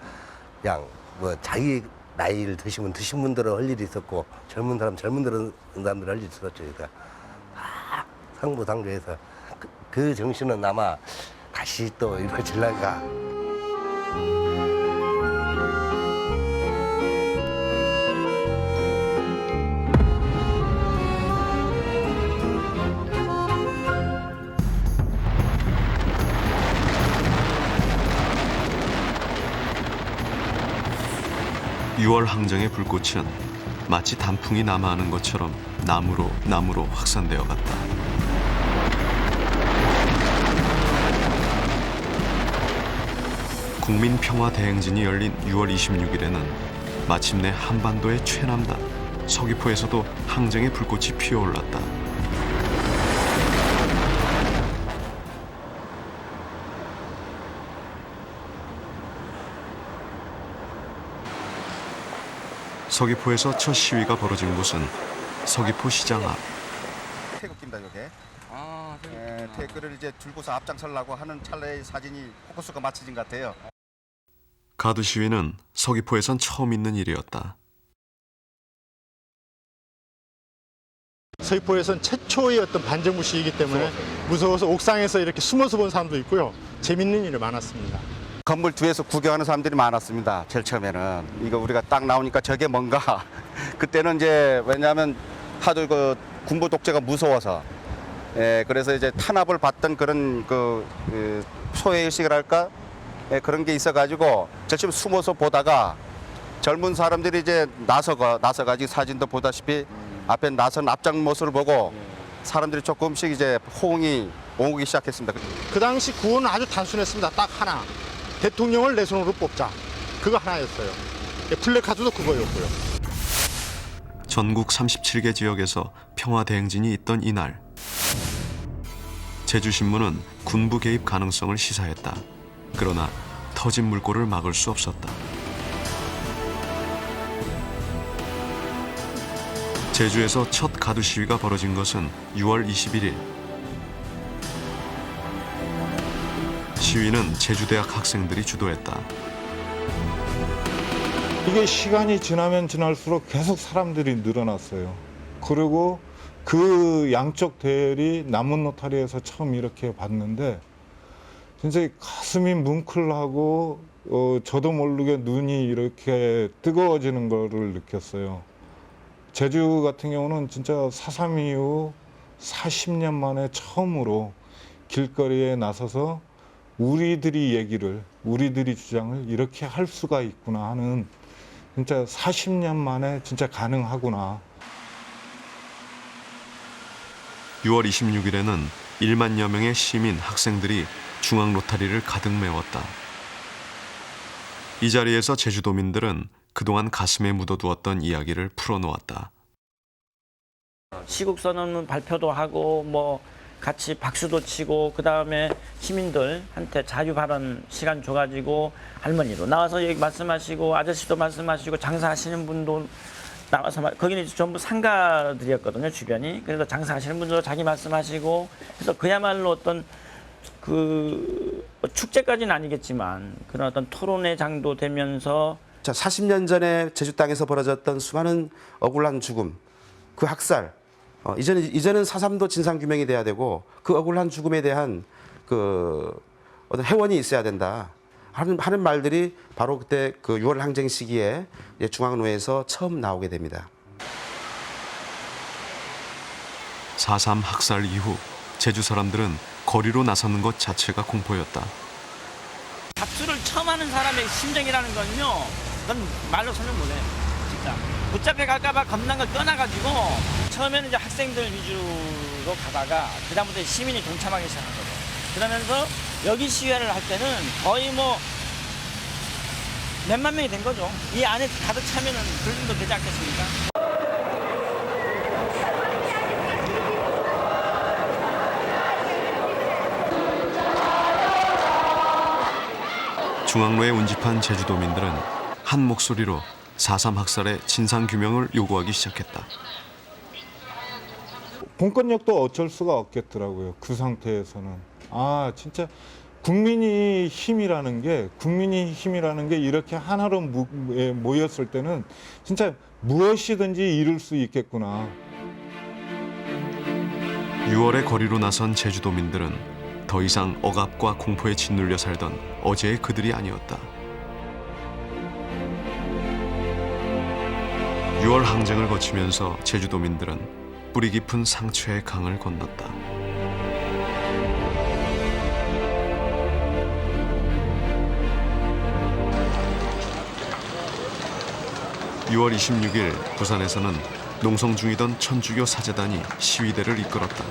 그냥 뭐 자기 나이를 드신 분들은 할 일이 있었고 젊은 사람들은 할 일이 있었죠. 그러니까 다 상부상조해서 그 정신은 아마 다시 또 이루어질란가. 6월 항쟁의 불꽃은 마치 단풍이 남아하는 것처럼 나무로 확산되어 갔다. 국민평화대행진이 열린 6월 26일에는 마침내 한반도의 최남단 서귀포에서도 항쟁의 불꽃이 피어올랐다. 서귀포에서 첫 시위가 벌어진 곳은 서귀포 시장 앞. 태극기입니다, 이게. 태극기를 이제 들고서 앞장서려고 하는 찰나의 사진이 포커스가 맞춰진 것 같아요. 가두 시위는 서귀포에선 처음 있는 일이었다. 서귀포에선 최초의 어떤 반정부 시위이기 때문에 무서워서 옥상에서 이렇게 숨어서 본 사람도 있고요. 재밌는 일이 많았습니다. 건물 뒤에서 구경하는 사람들이 많았습니다. 제일 처음에는 이거 우리가 딱 나오니까 저게 뭔가 그때는 이제 왜냐하면 하도 그 군부 독재가 무서워서 그래서 이제 탄압을 받던 그런 그 소외의식이랄까 그런 게 있어가지고 절심 숨어서 보다가 젊은 사람들이 이제 나서가지고 사진도 보다시피 앞에 나선 앞장 모습을 보고 사람들이 조금씩 이제 호응이 오기 시작했습니다. 그 당시 구호는 아주 단순했습니다. 딱 하나. 대통령을 내 손으로 뽑자. 그거 하나였어요. 플래카드도 그거였고요. 전국 37개 지역에서 평화대행진이 있던 이날 제주신문은 군부 개입 가능성을 시사했다. 그러나 터진 물꼬를 막을 수 없었다. 제주에서 첫 가두 시위가 벌어진 것은 6월 21일. 시위는 제주대학 학생들이 주도했다. 이게 시간이 지나면 지날수록 계속 사람들이 늘어났어요. 그리고 그 양쪽 대열이 남은 노타리에서 처음 이렇게 봤는데 진짜 가슴이 뭉클하고 저도 모르게 눈이 이렇게 뜨거워지는 거를 느꼈어요. 제주 같은 경우는 진짜 4.3 이후 40년 만에 처음으로 길거리에 나서서 우리들이 얘기를, 우리들이 주장을 이렇게 할 수가 있구나 하는 진짜 40년 만에 진짜 가능하구나. 6월 26일에는 1만여 명의 시민, 학생들이 중앙 로타리를 가득 메웠다. 이 자리에서 제주도민들은 그동안 가슴에 묻어두었던 이야기를 풀어놓았다. 시국선언 발표도 하고 뭐 같이 박수도 치고 그다음에 시민들한테 자유 발언 시간 줘가지고 할머니도 나와서 여기 말씀하시고 아저씨도 말씀하시고 장사하시는 분도 나와서 거기는 전부 상가들이었거든요, 주변이. 그래서 장사하시는 분도 자기 말씀하시고 그래서 그야말로 어떤 그 축제까지는 아니겠지만 그런 어떤 토론회 장도 되면서 자, 40년 전에 제주 땅에서 벌어졌던 수많은 억울한 죽음, 그 학살, 이제는 4.3도 진상규명이 돼야 되고 그 억울한 죽음에 대한 그 어떤 해원이 있어야 된다 하는 말들이 바로 그때 그 6월 항쟁 시기에 중앙로에서 처음 나오게 됩니다. 4.3 학살 이후 제주 사람들은 거리로 나서는 것 자체가 공포였다. 박수를 처음 하는 사람의 심정이라는 건요, 그건 말로 설명 못해. 진짜 붙잡혀 갈까봐 겁난 걸 떠나가지고 처음에는 이제 학생들 위주로 가다가 그다음부터 시민이 동참하기 시작한 거죠. 그러면서 여기 시위를 할 때는 거의 뭐 몇만 명이 된 거죠. 이 안에 가득 차면은 그 정도 되지 않겠습니까? 중앙로에 운집한 제주도민들은 한 목소리로 4.3 학살의 진상규명을 요구하기 시작했다. 공권력도 어쩔 수가 없겠더라고요. 그 상태에서는. 아, 진짜 국민이 힘이라는 게 이렇게 하나로 모였을 때는 진짜 무엇이든지 이룰 수 있겠구나. 6월에 거리로 나선 제주도민들은 더 이상 억압과 공포에 짓눌려 살던 어제의 그들이 아니었다. 6월 항쟁을 거치면서 제주도민들은 뿌리 깊은 상처의 강을 건넜다. (6월 26일) 부산에서는 농성 중이던 천주교 사제단이 시위대를 이끌었다.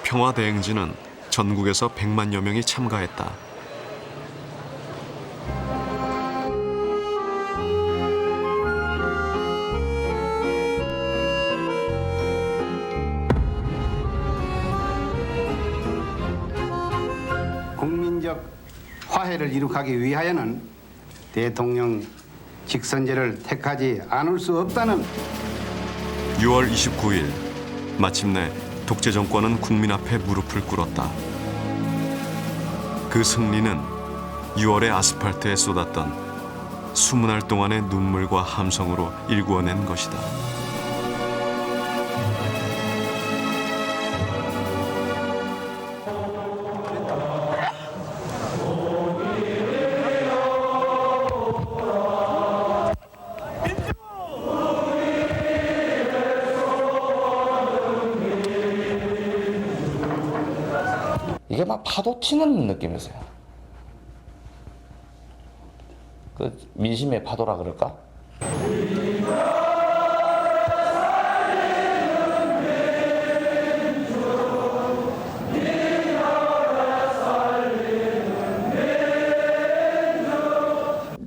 평화대행진은 전국에서 100만여 명이 참가했다. 국민적 화해를 이룩하기 위하여는 대통령 직선제를 택하지 않을 수 없다는 6월 29일 마침내 독재 정권은 국민 앞에 무릎을 꿇었다. 그 승리는 6월의 아스팔트에 쏟았던 20날 동안의 눈물과 함성으로 일구어낸 것이다. 이게 막 파도 치는 느낌이었어요. 그 민심의 파도라 그럴까?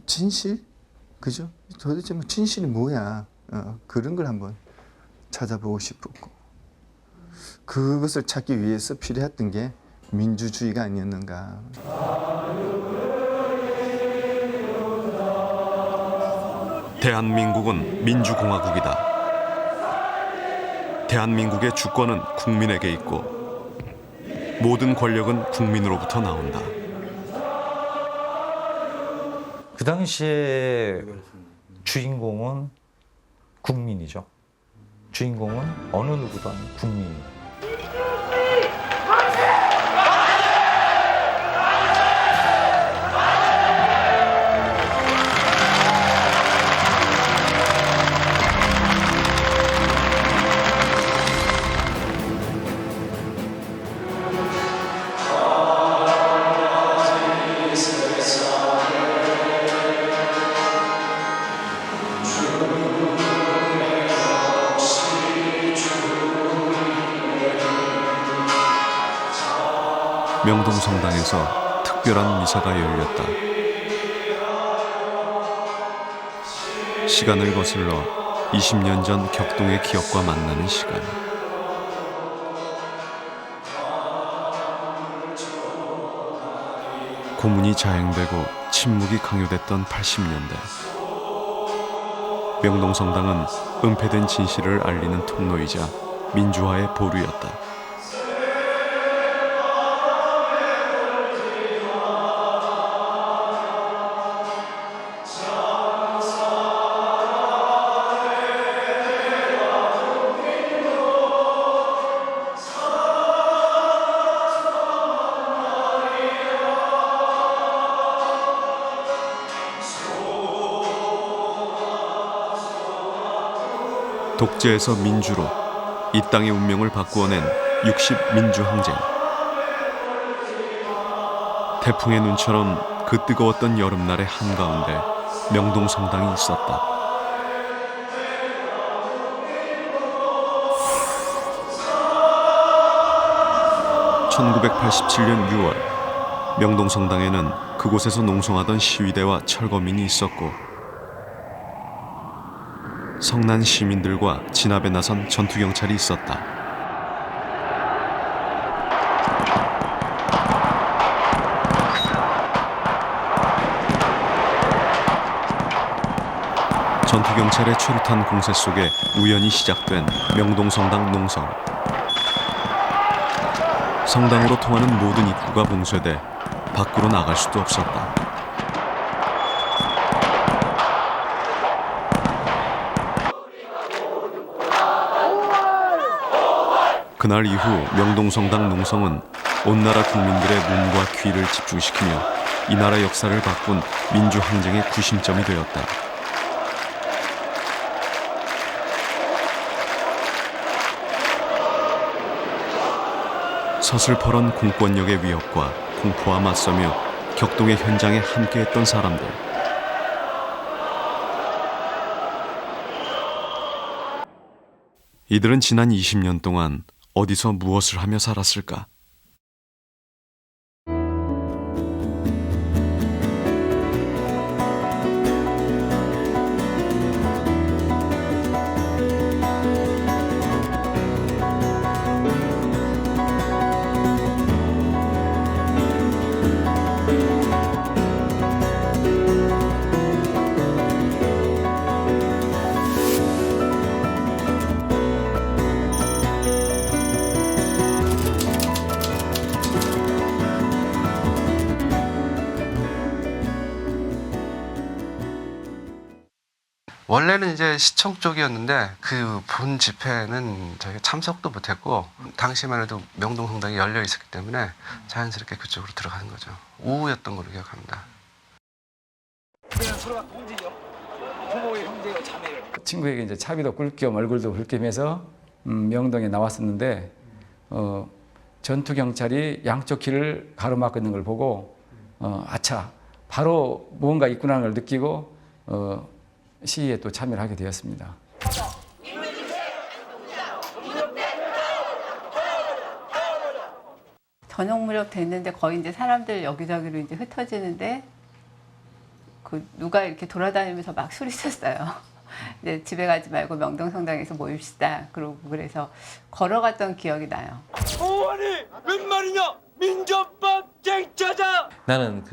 진실? 그죠? 도대체 뭐 진실이 뭐야? 그런 걸 한번 찾아보고 싶었고, 그것을 찾기 위해서 필요했던 게 민주주의가 아니었는가. 대한민국은 민주공화국이다. 대한민국의 주권은 국민에게 있고 모든 권력은 국민으로부터 나온다. 그 당시에 주인공은 국민이죠. 주인공은 어느 누구도 아닌 국민입니다. 명동성당에서 특별한 미사가 열렸다. 시간을 거슬러 20년 전 격동의 기억과 만나는 시간. 고문이 자행되고 침묵이 강요됐던 80년대. 명동성당은 은폐된 진실을 알리는 통로이자 민주화의 보루였다. 독재에서 민주로 이 땅의 운명을 바꾸어낸 60 민주항쟁. 태풍의 눈처럼 그 뜨거웠던 여름날의 한가운데 명동성당이 있었다. (1987년 6월) 명동성당에는 그곳에서 농성하던 시위대와 철거민이 있었고, 성난 시민들과 진압에 나선 전투경찰이 있었다. 전투경찰의 최루탄 공세 속에 우연히 시작된 명동성당 농성. 성당으로 통하는 모든 입구가 봉쇄돼 밖으로 나갈 수도 없었다. 그날 이후 명동성당 농성은 온 나라 국민들의 눈과 귀를 집중시키며 이 나라 역사를 바꾼 민주항쟁의 구심점이 되었다. 서슬퍼런 공권력의 위협과 공포와 맞서며 격동의 현장에 함께했던 사람들. 이들은 지난 20년 동안 어디서 무엇을 하며 살았을까? 원래는 이제 시청 쪽이었는데 그 본 집회는 저희가 참석도 못했고, 당시만 해도 명동성당이 열려 있었기 때문에 자연스럽게 그쪽으로 들어가는 거죠. 오후였던 걸로 기억합니다. 친구에게 이제 차비도 꿀겸 얼굴도 붉겸해서 명동에 나왔었는데, 전투 경찰이 양쪽 길을 가로막고 있는 걸 보고 아차, 바로 무언가 있구나 걸 느끼고 시위에 또 참여를 하게 되었습니다. 저녁 무렵 됐는데 거의 이제 사람들 여기저기로 이제 흩어지는데, 그 누가 이렇게 돌아다니면서 막 소리쳤어요. 이제 집에 가지 말고 명동성당에서 모입시다. 그러고 그래서 걸어갔던 기억이 나요. 어머니 웬 말이냐? 민족밥 쟁취하자. 나는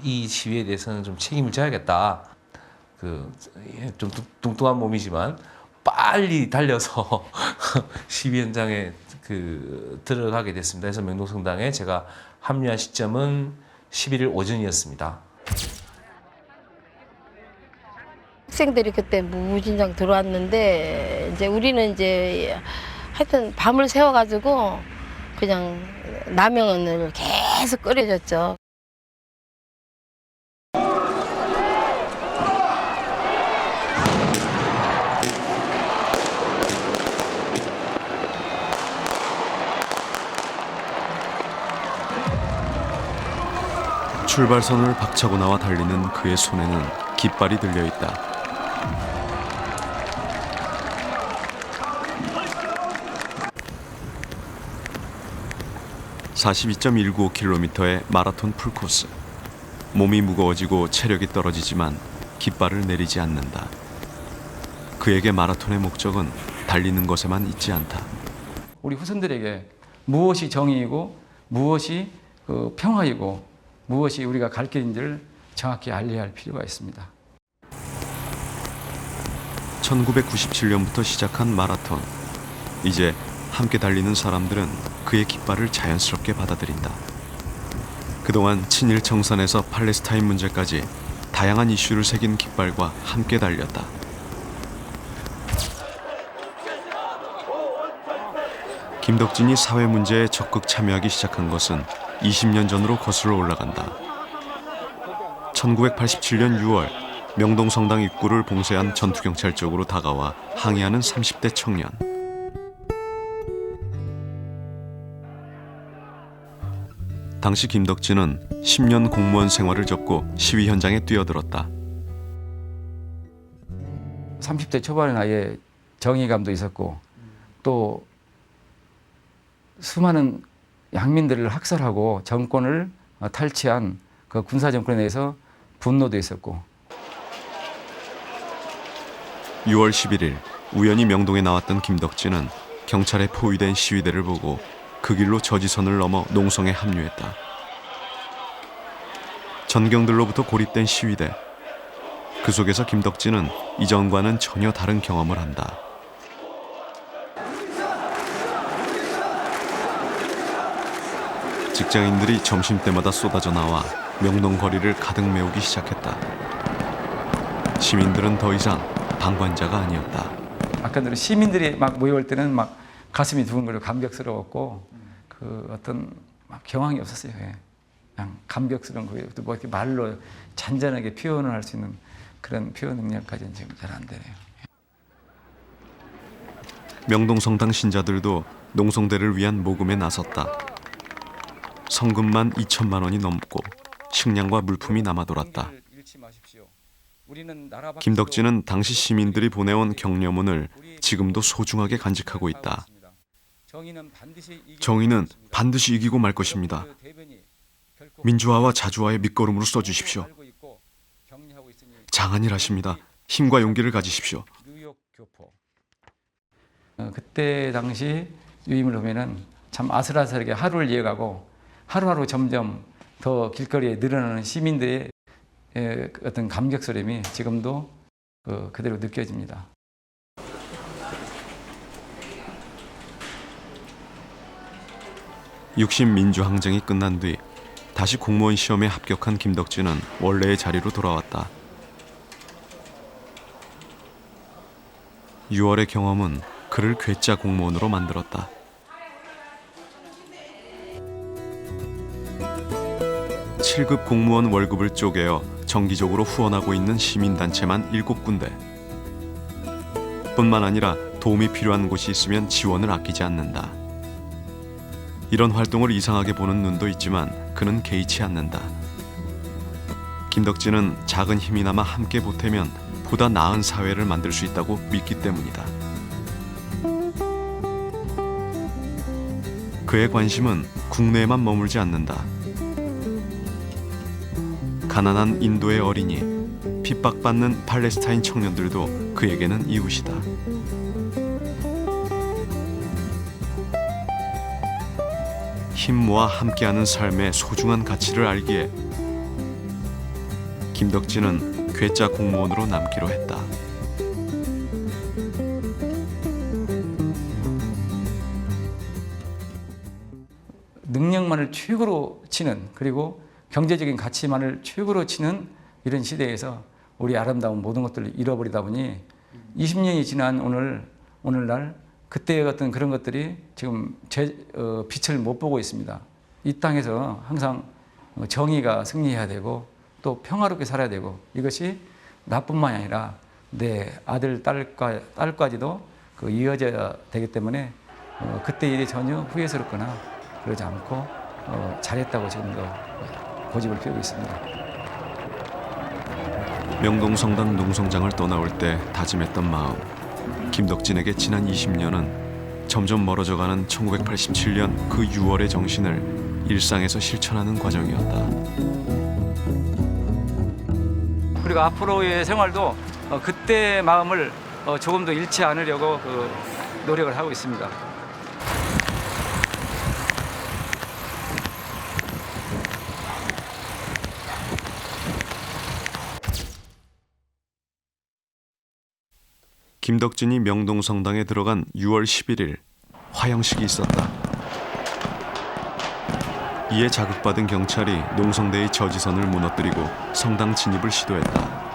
이 시위에 대해서는 좀 책임을 져야겠다. 좀 뚱뚱한 몸이지만 빨리 달려서 시위 현장에 들어가게 됐습니다. 그래서 명동성당에 제가 합류한 시점은 11일 오전이었습니다. 학생들이 그때 무진장 들어왔는데 이제 우리는 이제 하여튼 밤을 새워가지고 그냥 라면을 계속 끓여줬죠. 출발선을 박차고 나와 달리는 그의 손에는 깃발이 들려있다. 42.195km의 마라톤 풀코스. 몸이 무거워지고 체력이 떨어지지만 깃발을 내리지 않는다. 그에게 마라톤의 목적은 달리는 것에만 있지 않다. 우리 후손들에게 무엇이 정의이고 무엇이 평화이고 무엇이 우리가 갈 길인지를 정확히 알려야 할 필요가 있습니다. 1997년부터 시작한 마라톤. 이제 함께 달리는 사람들은 그의 깃발을 자연스럽게 받아들인다. 그동안 친일 청산에서 팔레스타인 문제까지 다양한 이슈를 새긴 깃발과 함께 달렸다. 김덕진이 사회 문제에 적극 참여하기 시작한 것은 20년 전으로 거슬러 올라간다. 1987년 6월 명동성당 입구를 봉쇄한 전투경찰 쪽으로 다가와 항의하는 30대 청년. 당시 김덕진은 10년 공무원 생활을 접고 시위 현장에 뛰어들었다. 30대 초반의 나이에 정의감도 있었고 또 수많은 양민들을 학살하고 정권을 탈취한 그 군사 정권에 대해서 분노도 있었고. 6월 11일 우연히 명동에 나왔던 김덕진은 경찰에 포위된 시위대를 보고 그 길로 저지선을 넘어 농성에 합류했다. 전경들로부터 고립된 시위대. 그 속에서 김덕진은 이전과는 전혀 다른 경험을 한다. 직장인들이 점심때마다 쏟아져 나와 명동 거리를 가득 메우기 시작했다. 시민들은 더 이상 방관자가 아니었다. 아까 대로 시민들이 막 모여올 때는 막 가슴이 두근거리고 감격스러웠고 그 어떤 막 경황이 없었어요. 예. 그냥 감격스러운 거예요. 또 뭐 이렇게 말로 잔잔하게 표현을 할 수 있는 그런 표현 능력까지는 지금 잘 안 되네요. 명동성당 신자들도 농성대를 위한 모금에 나섰다. 성금만 2천만 원이 넘고 식량과 물품이 남아돌았다. 김덕진은 당시 시민들이 보내온 격려문을 지금도 소중하게 간직하고 있다. 정의는 반드시 이기고 말 것입니다. 민주화와 자주화의 밑거름으로 써주십시오. 장한 일 하십니다. 힘과 용기를 가지십시오. 그때 당시 유임을 보면은 참 아슬아슬하게 하루를 이어가고 하루하루 점점 더 길거리에 늘어나는 시민들의 어떤 감격스러움이 지금도 그대로 느껴집니다. 육신 민주항쟁이 끝난 뒤 다시 공무원 시험에 합격한 김덕진은 원래의 자리로 돌아왔다. 6월의 경험은 그를 괴짜 공무원으로 만들었다. (7급) 공무원 월급을 쪼개어 정기적으로 후원하고 있는 시민단체만 7군데. 뿐만 아니라 도움이 필요한 곳이 있으면 지원을 아끼지 않는다. 이런 활동을 이상하게 보는 눈도 있지만 그는 개의치 않는다. 김덕진은 작은 힘이나마 함께 보태면 보다 나은 사회를 만들 수 있다고 믿기 때문이다. 그의 관심은 국내에만 머물지 않는다. 가난한 인도의 어린이, 핍박받는 팔레스타인 청년들도 그에게는 이웃이다. 힘 모아 함께하는 삶의 소중한 가치를 알기에 김덕진은 괴짜 공무원으로 남기로 했다. 능력만을 최고로 치는, 그리고 경제적인 가치만을 최고로 치는 이런 시대에서 우리 아름다운 모든 것들을 잃어버리다 보니 20년이 지난 오늘날 그때의 어떤 그런 것들이 지금 빛을 못 보고 있습니다. 이 땅에서 항상 정의가 승리해야 되고 또 평화롭게 살아야 되고, 이것이 나뿐만이 아니라 내 아들, 딸까지도 이어져야 되기 때문에 그때 일이 전혀 후회스럽거나 그러지 않고 잘했다고 지금도 고집을 피우고 있습니다. 명동성당 농성장을 떠나올 때 다짐했던 마음. 김덕진에게 지난 20년은 점점 멀어져가는 1987년 그 6월의 정신을 일상에서 실천하는 과정이었다. 그리고 앞으로의 생활도 그때 마음을 조금 더 잃지 않으려고 노력을 하고 있습니다. 김덕진이 명동성당에 들어간 6월 11일 화형식이 있었다. 이에 자극받은 경찰이 농성대의 저지선을 무너뜨리고 성당 진입을 시도했다.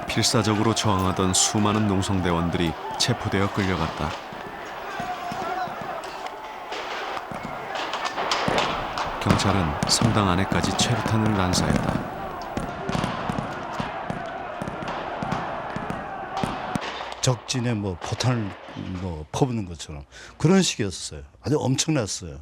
필사적으로 저항하던 수많은 농성대원들이 체포되어 끌려갔다. 경찰은 성당 안에까지 최루탄을 난사했다. 적진에 포탄을 퍼붓는 것처럼 그런 식이었어요. 아주 엄청났어요.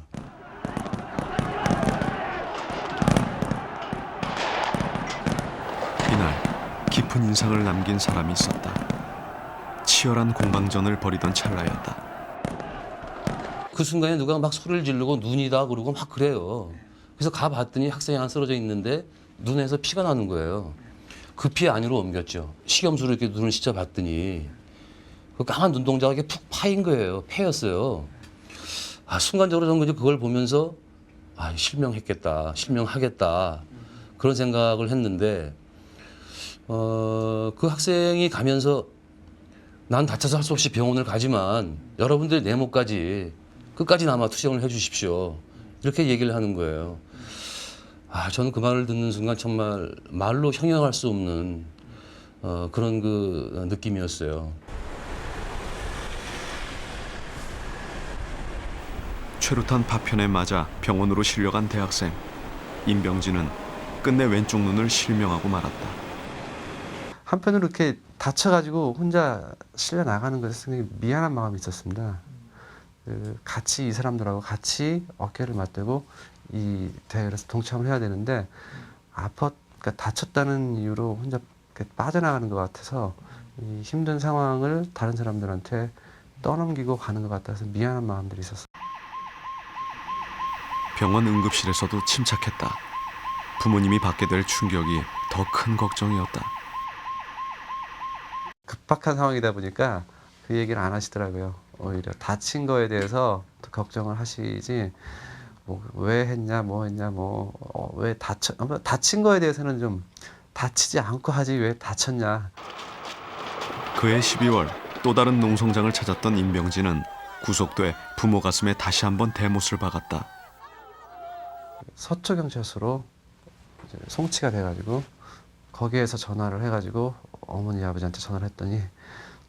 이날 깊은 인상을 남긴 사람이 있었다. 치열한 공방전을 벌이던 찰나였다. 그 순간에 누가 막 소리를 지르고 눈이다 그러고 막 그래요. 그래서 가봤더니 학생이 하나 쓰러져 있는데 눈에서 피가 나는 거예요. 그 피 안으로 옮겼죠. 식염수로 이렇게 눈을 씻어봤더니 그 까만 눈동자가 이렇게 푹 파인 거예요. 폐였어요. 순간적으로 저는 그걸 보면서 실명했겠다, 실명하겠다 그런 생각을 했는데 그 학생이 가면서 난 다쳐서 할 수 없이 병원을 가지만 여러분들의 내모까지 끝까지나마 투쟁을 해주십시오. 이렇게 얘기를 하는 거예요. 저는 그 말을 듣는 순간 정말 말로 형용할 수 없는 그런 느낌이었어요. 최루탄 파편에 맞아 병원으로 실려간 대학생. 임병진은 끝내 왼쪽 눈을 실명하고 말았다. 한편으로 이렇게 다쳐가지고 혼자 실려 나가는 것에 굉장히 미안한 마음이 있었습니다. 같이 이 사람들하고 같이 어깨를 맞대고 이 대회에서 동참을 해야 되는데 그러니까 다쳤다는 이유로 혼자 빠져나가는 것 같아서 이 힘든 상황을 다른 사람들한테 떠넘기고 가는 것 같아서 미안한 마음들이 있었어요. 병원 응급실에서도 침착했다. 부모님이 받게 될 충격이 더 큰 걱정이었다. 급박한 상황이다 보니까 그 얘기를 안 하시더라고요. 오히려 다친 거에 대해서 걱정을 하시지 왜 했냐 왜 다친 거에 대해서는 좀 다치지 않고 하지 왜 다쳤냐. 그해 12월 또 다른 농성장을 찾았던 임병진은 구속돼 부모 가슴에 다시 한번 대못을 박았다. 서초경찰서로 송치가 돼가지고 거기에서 전화를 해가지고 어머니 아버지한테 전화를 했더니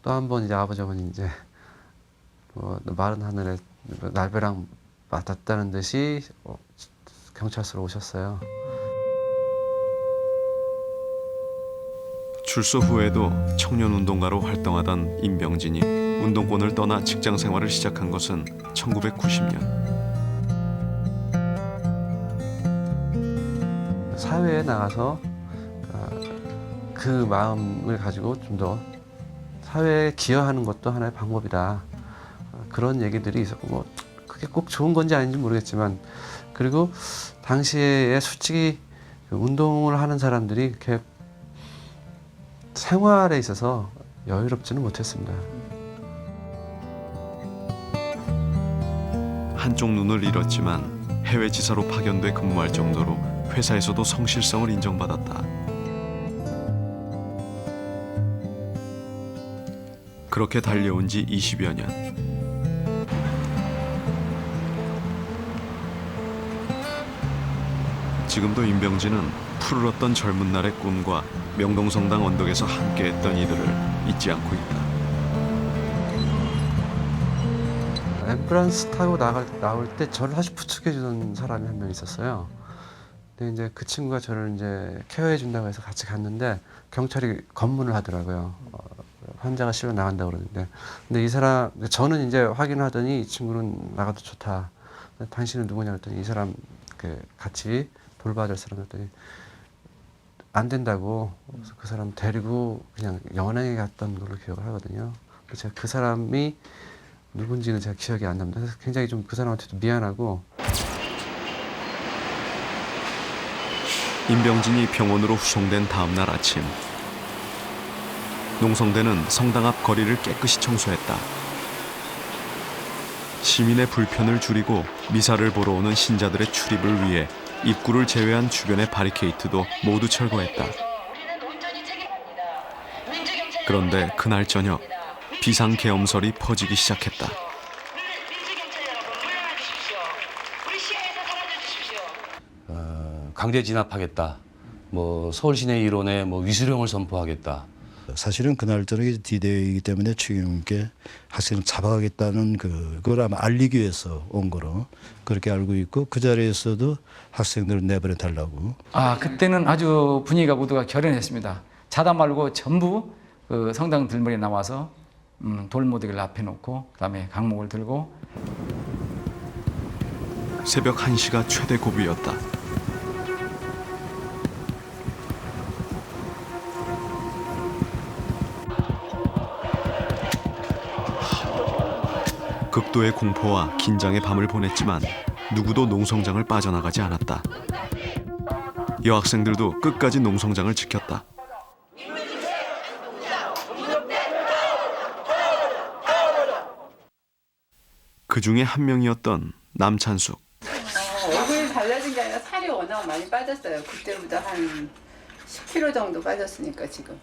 또 한 번 이제 아버지 어머니 이제 마른 하늘에 날벼락 맞았다는 듯이 경찰서로 오셨어요. 출소 후에도 청년운동가로 활동하던 임병진이 운동권을 떠나 직장 생활을 시작한 것은 1990년. 사회에 나가서 그 마음을 가지고 좀 더 사회에 기여하는 것도 하나의 방법이다. 그런 얘기들이 있었고 그게 꼭 좋은 건지 아닌지 모르겠지만 그리고 당시에 솔직히 운동을 하는 사람들이 이렇게 생활에 있어서 여유롭지는 못했습니다. 한쪽 눈을 잃었지만 해외 지사로 파견돼 근무할 정도로 회사에서도 성실성을 인정받았다. 그렇게 달려온 지 20여 년. 지금도 임병진은 푸르렀던 젊은 날의 꿈과 명동성당 언덕에서 함께했던 이들을 잊지 않고 있다. 앰뷸런스 타고 나올 때 저를 사실 부축해 주는 사람이 한 명 있었어요. 근데 이제 그 친구가 저를 이제 케어해 준다고 해서 같이 갔는데 경찰이 검문을 하더라고요. 환자가 실려 나간다고 그러는데, 근데 이 사람, 저는 이제 확인을 하더니 이 친구는 나가도 좋다. 당신은 누구냐 했더니 이 사람 같이 돌봐줄 사람 했더니 안 된다고. 그래서 그 사람 데리고 그냥 연행에 갔던 걸로 기억을 하거든요. 그래서 제가 그 사람이 누군지는 제가 기억이 안 납니다. 그래서 굉장히 좀 그 사람한테도 미안하고. 임병진이 병원으로 후송된 다음 날 아침, 농성대는 성당 앞 거리를 깨끗이 청소했다. 시민의 불편을 줄이고 미사를 보러 오는 신자들의 출입을 위해 입구를 제외한 주변의 바리케이트도 모두 철거했다. 그런데 그날 저녁 비상계엄설이 퍼지기 시작했다. 강제 진압하겠다. 뭐 서울 시내 일원에 뭐 위수령을 선포하겠다. 사실은 그날 저녁이 D-Day이기 때문에 추경님께 학생을 잡아가겠다는 그걸 아마 알리기 위해서 온 거로 그렇게 알고 있고, 그 자리에서도 학생들을 내버려 달라고. 그때는 아주 분위기가 모두가 결연했습니다. 자다 말고 전부 그 성당 들머리에 나와서 돌모드기를 앞에 놓고 그다음에 강목을 들고. 새벽 1시가 최대 고비였다. 극도의 공포와 긴장의 밤을 보냈지만 누구도 농성장을 빠져나가지 않았다. 여학생들도 끝까지 농성장을 지켰다. 그 중에 한 명이었던 남찬숙. 얼굴이 달라진 게 아니라 살이 워낙 많이 빠졌어요. 그때보다 한 10kg 정도 빠졌으니까 지금.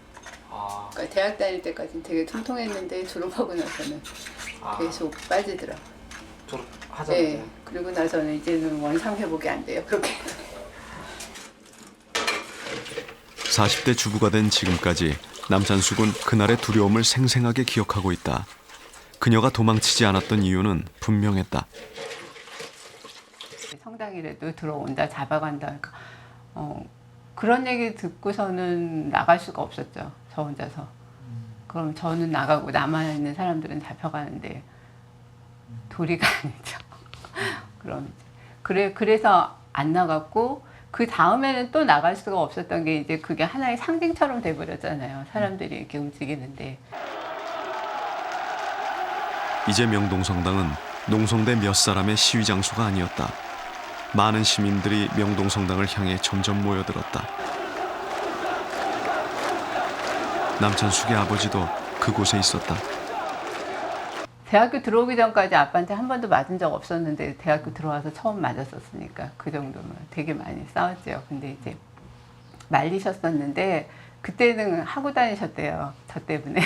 그러니까 대학 다닐 때까지는 되게 통통했는데 졸업하고 나서는 계속 빠지더라. 졸업하자마자? 네. 그리고 나서는 이제는 원상 회복이 안 돼요. 그렇게. 40대 주부가 된 지금까지 남찬숙은 그날의 두려움을 생생하게 기억하고 있다. 그녀가 도망치지 않았던 이유는 분명했다. 성당이라도 들어온다, 잡아간다. 그런 얘기 듣고서는 나갈 수가 없었죠. 저 혼자서. 그럼 저는 나가고 남아있는 사람들은 잡혀가는데 도리가 아니죠. 그럼 그래서 안 나갔고, 그 다음에는 또 나갈 수가 없었던 게 이제 그게 하나의 상징처럼 돼버렸잖아요. 사람들이 이렇게 움직이는데. 이제 명동성당은 농성대 몇 사람의 시위 장소가 아니었다. 많은 시민들이 명동성당을 향해 점점 모여들었다. 남찬숙의 아버지도 그곳에 있었다. 대학교 들어오기 전까지 아빠한테 한 번도 맞은 적 없었는데 대학교 들어와서 처음 맞았었으니까 그 정도면 되게 많이 싸웠죠. 근데 이제 말리셨었는데 그때는 하고 다니셨대요. 저 때문에.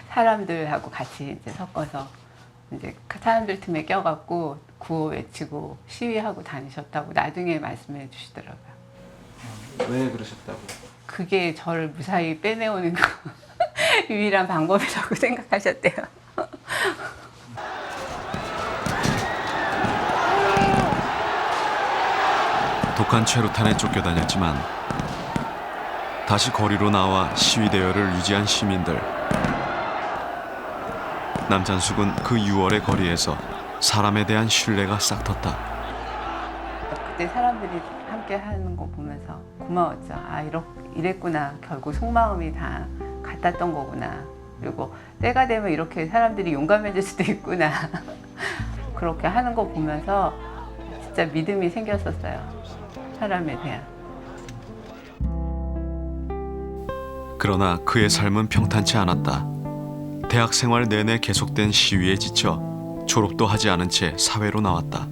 사람들하고 같이 이제 섞어서 이제 사람들 틈에 껴갖고 구호 외치고 시위하고 다니셨다고 나중에 말씀해 주시더라고요. 왜 그러셨다고? 그게 저를 무사히 빼내오는 거 유일한 방법이라고 생각하셨대요. 독한 최루탄에 쫓겨다녔지만 다시 거리로 나와 시위 대열을 유지한 시민들. 남찬숙은 그 6월의 거리에서 사람에 대한 신뢰가 싹텄다. 그때 사람들이 함께 하는 거 보면서 고마웠죠. 이랬구나. 결국 속마음이 다 같았던 거구나. 그리고 때가 되면 이렇게 사람들이 용감해질 수도 있구나. 그렇게 하는 거 보면서 진짜 믿음이 생겼었어요. 사람에 대한. 그러나 그의 삶은 평탄치 않았다. 대학 생활 내내 계속된 시위에 지쳐 졸업도 하지 않은 채 사회로 나왔다.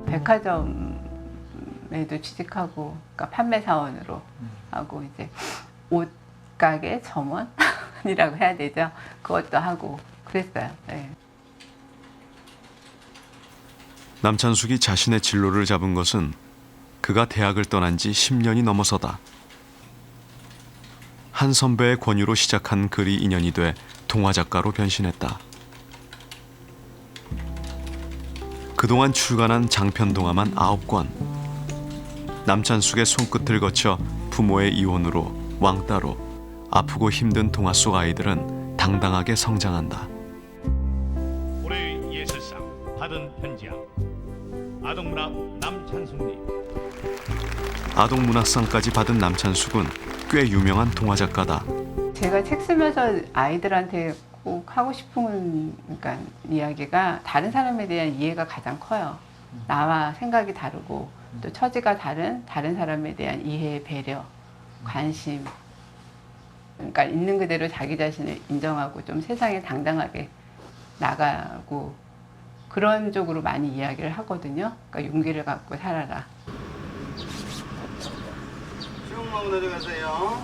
백화점에도 취직하고, 그러니까 판매 사원으로 하고 이제 옷 가게 점원이라고 해야 되죠. 그것도 하고 그랬어요. 네. 남찬숙이 자신의 진로를 잡은 것은 그가 대학을 떠난 지 10년이 넘어서다. 한 선배의 권유로 시작한 글이 인연이 돼 동화작가로 변신했다. 그동안 출간한 장편 동화만 9권. 남찬숙의 손끝을 거쳐 부모의 이혼으로 왕따로 아프고 힘든 동화 속 아이들은 당당하게 성장한다. 올해 예술상 받은 편지야. 아동문학 남찬숙님. 아동문학상까지 받은 남찬숙은 꽤 유명한 동화작가다. 제가 책 쓰면서 아이들한테 꼭 하고 싶은 그러니까 이야기가 다른 사람에 대한 이해가 가장 커요. 나와 생각이 다르고 또 처지가 다른 사람에 대한 이해, 배려, 관심. 그러니까 있는 그대로 자기 자신을 인정하고 좀 세상에 당당하게 나가고 그런 쪽으로 많이 이야기를 하거든요. 그러니까 용기를 갖고 살아라. 수영하고 내려가세요.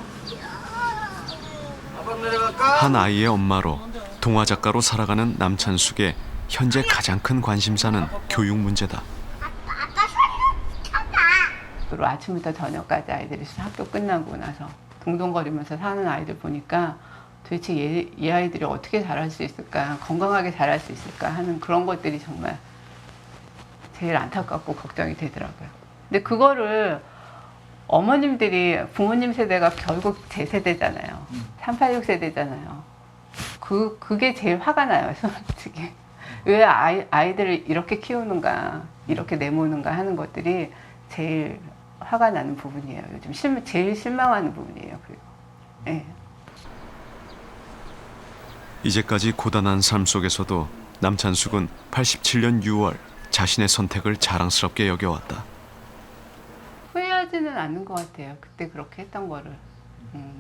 아빠 내려갈까? 한 아이의 엄마로 동화작가로 살아가는 남찬숙의 현재 가장 큰 관심사는 교육 문제다. 주로 아침부터 저녁까지 아이들이 학교 끝나고 나서 동동거리면서 사는 아이들 보니까 도대체 이 아이들이 어떻게 자랄 수 있을까, 건강하게 자랄 수 있을까 하는 그런 것들이 정말 제일 안타깝고 걱정이 되더라고요. 근데 그거를 어머님들이 부모님 세대가 결국 제 세대잖아요. 386 세대잖아요. 그게 제일 화가 나요, 솔직히. 왜 아이들을 이렇게 키우는가, 이렇게 내모는가 하는 것들이 제일 화가 나는 부분이에요. 요즘 제일 실망하는 부분이에요. 그리고 네. 이제까지 고단한 삶 속에서도 남찬숙은 87년 6월 자신의 선택을 자랑스럽게 여겨왔다. 후회하지는 않는 것 같아요. 그때 그렇게 했던 거를.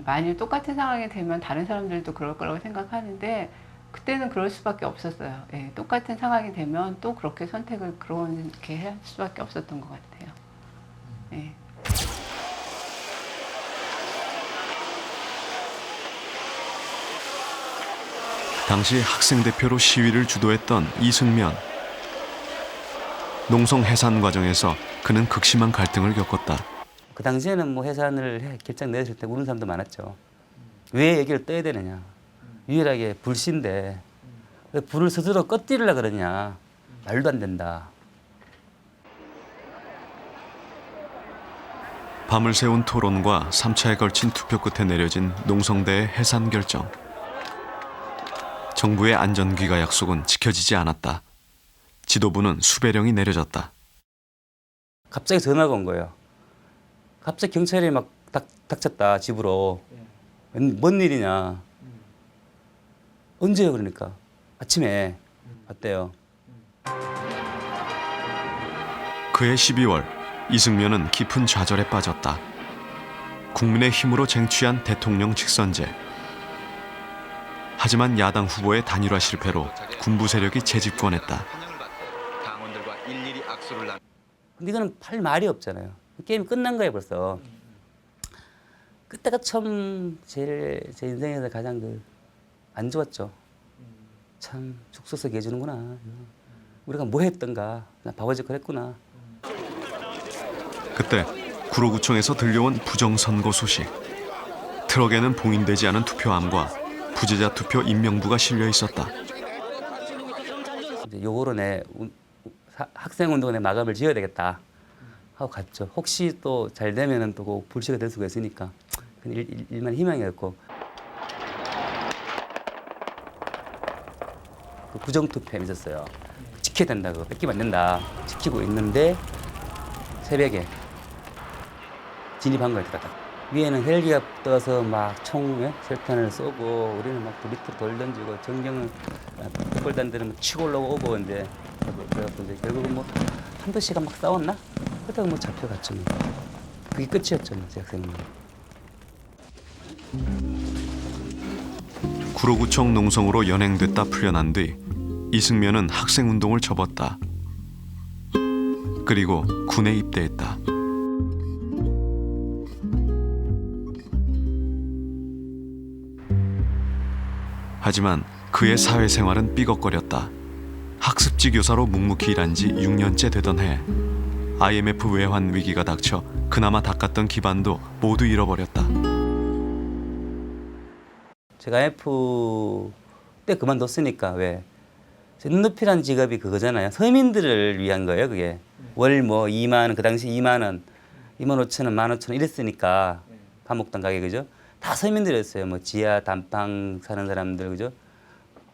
만일 똑같은 상황이 되면 다른 사람들도 그럴 거라고 생각하는데 그때는 그럴 수밖에 없었어요. 예, 똑같은 상황이 되면 또 그렇게 선택을 그렇게 할 수밖에 없었던 것 같아요. 예. 당시 학생대표로 시위를 주도했던 이승면. 농성 해산 과정에서 그는 극심한 갈등을 겪었다. 그 당시에는 뭐 해산을 결정 내렸을 때 우는 사람도 많았죠. 왜 얘기를 떠야 되느냐. 유일하게 불씨인데 왜 불을 스스로 꺼뜨리려고 그러냐. 말도 안 된다. 밤을 새운 토론과 3차에 걸친 투표 끝에 내려진 농성대의 해산 결정. 정부의 안전귀가 약속은 지켜지지 않았다. 지도부는 수배령이 내려졌다. 갑자기 전화가 온 거예요. 갑자기 경찰이 막 닥쳤다 집으로. 뭔 일이냐. 언제요 그러니까. 아침에 왔대요. 그해 12월 이승면은 깊은 좌절에 빠졌다. 국민의 힘으로 쟁취한 대통령 직선제. 하지만 야당 후보의 단일화 실패로 군부 세력이 재집권했다. 근데 이거는 할 말이 없잖아요. 게임이 끝난 거예요 벌써. 그때가 처음 제 인생에서 가장 안 좋았죠. 참 죽서서 해주는구나. 우리가 뭐 했던가. 나 바보짓 했구나. 그때 구로구청에서 들려온 부정선거 소식. 트럭에는 봉인되지 않은 투표함과 부재자 투표 임명부가 실려 있었다. 이제 요거로 내 학생운동의 마감을 지어야 되겠다 하고 갔죠. 혹시 또 잘 되면은 또 불씨가 될 수가 있으니까 일만 희망이었고. 그 부정투표함이 있었어요. 지켜야 된다. 그거 뺏기면 안 된다. 지키고 있는데 새벽에 진입한 거예요. 위에는 헬기가 떠서 막 총 설탄을 쏘고 우리는 막 밑으로 돌 던지고 정경은 백골단들은 치고 올라오고 이제 그래갖고 이제 결국은 뭐 한두 시간 막 싸웠나? 그러다가 뭐 잡혀갔죠. 그게 끝이었죠. 제 학생은. 구로구청 농성으로 연행됐다 풀려난 뒤 이승면은 학생운동을 접었다. 그리고 군에 입대했다. 하지만 그의 사회생활은 삐걱거렸다. 학습지 교사로 묵묵히 일한 지 6년째 되던 해 IMF 외환 위기가 닥쳐 그나마 닦았던 기반도 모두 잃어버렸다. 제가 IMF 때 그만뒀으니까 왜 눈높이란 직업이 그거잖아요. 서민들을 위한 거예요. 그게 월 뭐 2만 원, 그 당시 2만 원, 2만 5천 원, 1만 5천 원 이랬으니까 밥 먹던 가게 그죠? 다 서민들이었어요. 뭐 지하 단방 사는 사람들 그죠?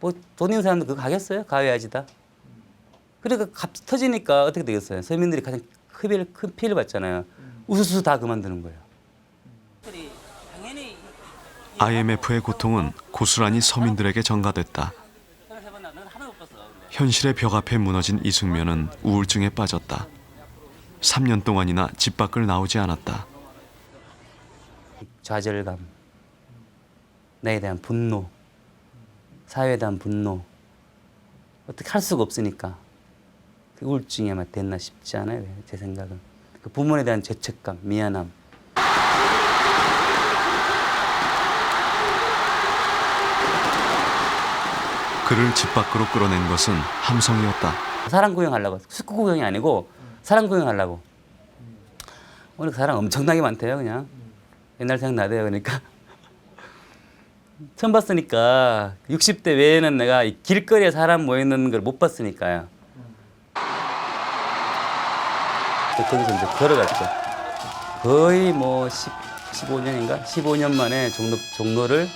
뭐 돈 있는 사람들 그거 가겠어요? 가야지 다. 그러니까 값이 터지니까 어떻게 되겠어요? 서민들이 가장 큰 피해를 받잖아요. 우수수 다 그만두는 거예요. IMF의 고통은 고스란히 서민들에게 전가됐다. 현실의 벽 앞에 무너진 이승면은 우울증에 빠졌다. 3년 동안이나 집 밖을 나오지 않았다. 좌절감, 나에 대한 분노, 사회에 대한 분노, 어떻게 할 수가 없으니까 그 우울증이 아마 됐나 싶지 않아요. 제 생각은. 그 부모에 대한 죄책감, 미안함. 그를 집 밖으로 끌어낸 것은 함성이었다. 사람 구경하려고, 숙구 구경이 아니고 사람 구경하려고. 오늘 사람 엄청나게 많대요, 그냥. 옛날 생각나대요, 그러니까. 처음 봤으니까 60대 외에는 내가 길거리에 사람 모여있는 걸 못 봤으니까요. 거기서 이제 걸어갔죠. 거의 뭐 15년인가? 15년 만에 종로를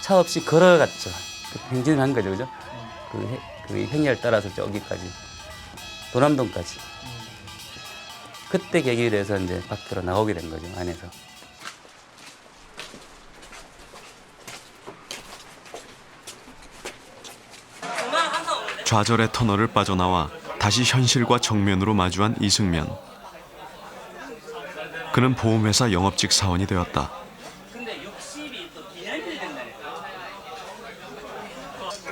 차 없이 걸어갔죠. 행진을 한 거죠, 그죠? 그 행렬 따라서 저기까지, 도남동까지. 그때 계기로 해서 이제 밖으로 나오게 된 거죠, 안에서. 좌절의 터널을 빠져나와 다시 현실과 정면으로 마주한 이승면. 그는 보험회사 영업직 사원이 되었다.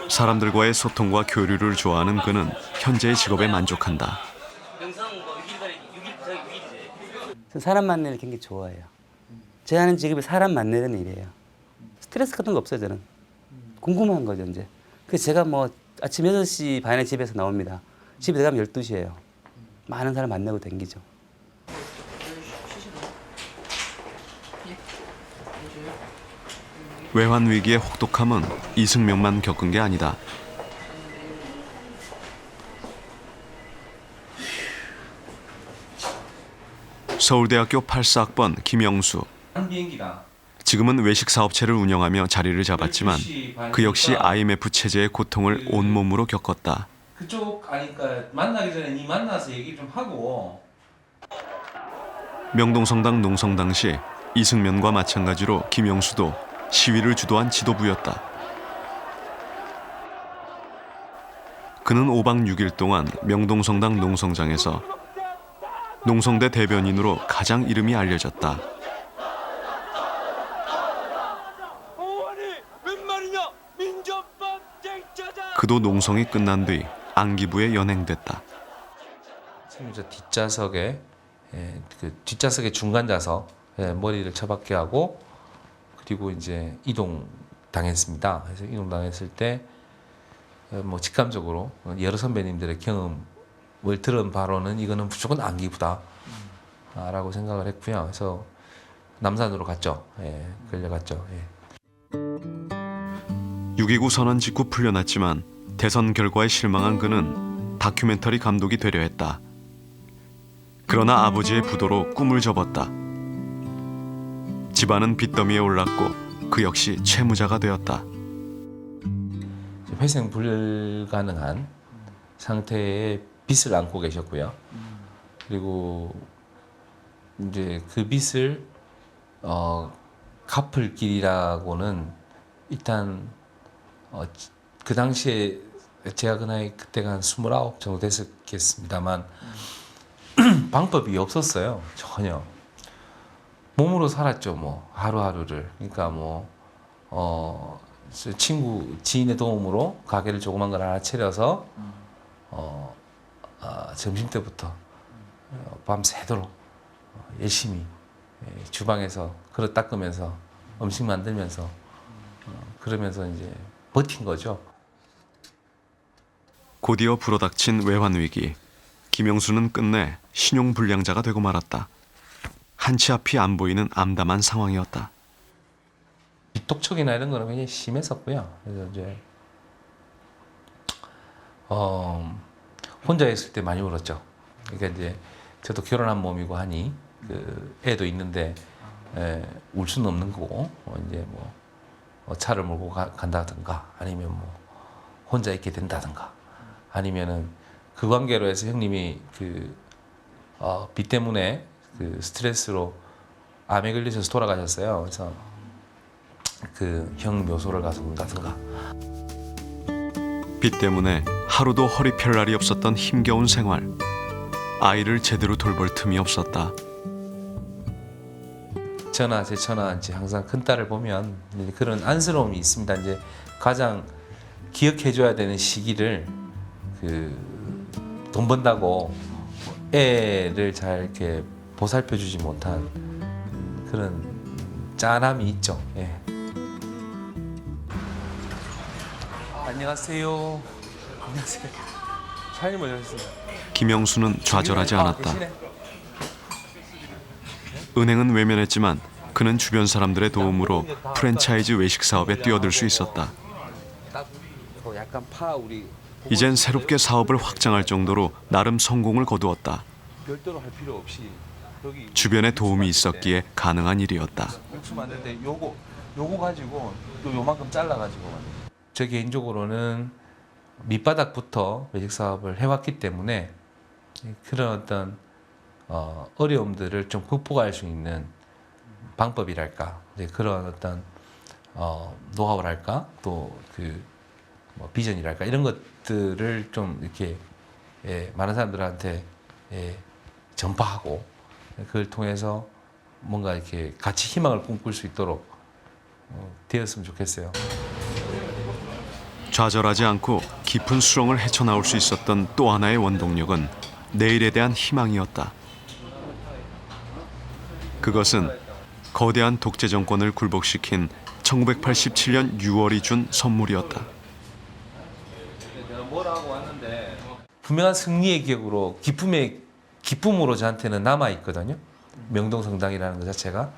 사람들과의 소통과 교류를 좋아하는 그는 현재의 직업에 만족한다. 사람 만나는 걸 굉장히 좋아해요. 제가 하는 직업이 사람 만나는 일이에요. 스트레스 같은 거 없어요, 저는. 궁금한 거죠, 이제. 그래서 제가 뭐 아침 6시 반에 집에서 나옵니다. 집에 들어가면 12시예요. 많은 사람 만나고 댕기죠. 외환 위기의 혹독함은 이승면만 겪은 게 아니다. 서울대학교 84학번 김영수. 지금은 외식 사업체를 운영하며 자리를 잡았지만 그 역시 IMF 체제의 고통을 온몸으로 겪었다. 그쪽 가니까 만나기 전에 니 만나서 얘기 좀 하고. 명동성당 농성 당시 이승면과 마찬가지로 김영수도 시위를 주도한 지도부였다. 그는 5박 6일 동안 명동성당 농성장에서 농성대 대변인으로 가장 이름이 알려졌다. 그도 농성이 끝난 뒤 안기부에 연행됐다. 뒷좌석에 그 뒷좌석의 중간 좌석 머리를 처박게 하고 그리고 이제 이동 당했습니다. 그래서 이동 당했을 때 뭐 직감적으로 여러 선배님들의 경험을 들은 바로는 이거는 무조건 안기부다라고 생각을 했고요. 그래서 남산으로 갔죠. 끌려갔죠. 6.29 선언 직후 풀려났지만 대선 결과에 실망한 그는 다큐멘터리 감독이 되려 했다. 그러나 아버지의 부도로 꿈을 접었다. 집안은 빚더미에 올랐고 그 역시 채무자가 되었다. 회생 불가능한 상태의 빚을 안고 계셨고요. 그리고 이제 그 빚을 갚을 길이라고는 일단 그 당시에 제가 그 나이 그때가 한 29 정도 됐었겠습니다만 방법이 없었어요. 전혀. 몸으로 살았죠. 뭐 하루하루를. 그러니까 뭐 친구 지인의 도움으로 가게를 조그만 걸 하나 차려서 점심 때부터 밤새도록 열심히 주방에서 그릇 닦으면서 음식 만들면서 그러면서 이제 버틴 거죠. 곧이어 불어닥친 외환 위기. 김영수는 끝내 신용불량자가 되고 말았다. 한치 앞이 안 보이는 암담한 상황이었다. 빚독촉이나 이런 거는 굉장히 심했었고요. 그래서 이제 혼자 있을 때 많이 울었죠. 그러니까 이제 저도 결혼한 몸이고 하니 그 애도 있는데 울 수는 없는 거고 이제 뭐 차를 몰고 간다든가 아니면 뭐 혼자 있게 된다든가 아니면은 그 관계로 해서 형님이 빚 때문에 그 스트레스로 암에 걸리셔서 돌아가셨어요. 그래서 그 형 묘소를 가서 본다든가. 빚 때문에 하루도 허리 펼 날이 없었던 힘겨운 생활. 아이를 제대로 돌볼 틈이 없었다. 제 처나 이제 항상 큰 딸을 보면 그런 안쓰러움이 있습니다. 이제 가장 기억해줘야 되는 시기를 돈 번다고 애를 잘 이렇게 보살펴주지 못한 그런 짠함이 있죠. 예. 안녕하세요. 안녕하세요. 사장님 오셨습니다. 김영수는 좌절하지 않았다. 은행은 외면했지만 그는 주변 사람들의 도움으로 프랜차이즈 외식 사업에 뛰어들 수 있었다. 약간 파 우리 이젠 새롭게 사업을 확장할 정도로 나름 성공을 거두었다. 별도로 할 필요 없이 여기 주변의 도움이 있었기에 가능한 일이었다. 육수 만들 때 요거 가지고 또 요만큼 잘라가지고 만들어요. 저 개인적으로는 밑바닥부터 외식 사업을 해왔기 때문에 그런 어떤 어려움들을 좀 극복할 수 있는 방법이랄까 그런 어떤 노하우랄까 또 뭐 비전이랄까 이런 것들을 좀 이렇게 많은 사람들한테 전파하고 그걸 통해서 뭔가 이렇게 같이 희망을 꿈꿀 수 있도록 되었으면 좋겠어요. 좌절하지 않고 깊은 수렁을 헤쳐나올 수 있었던 또 하나의 원동력은 내일에 대한 희망이었다. 그것은 거대한 독재 정권을 굴복시킨 1987년 6월이 준 선물이었다. 분명한 승리의 기억으로 기쁨으로 저한테는 남아 있거든요. 명동성당이라는 것 자체가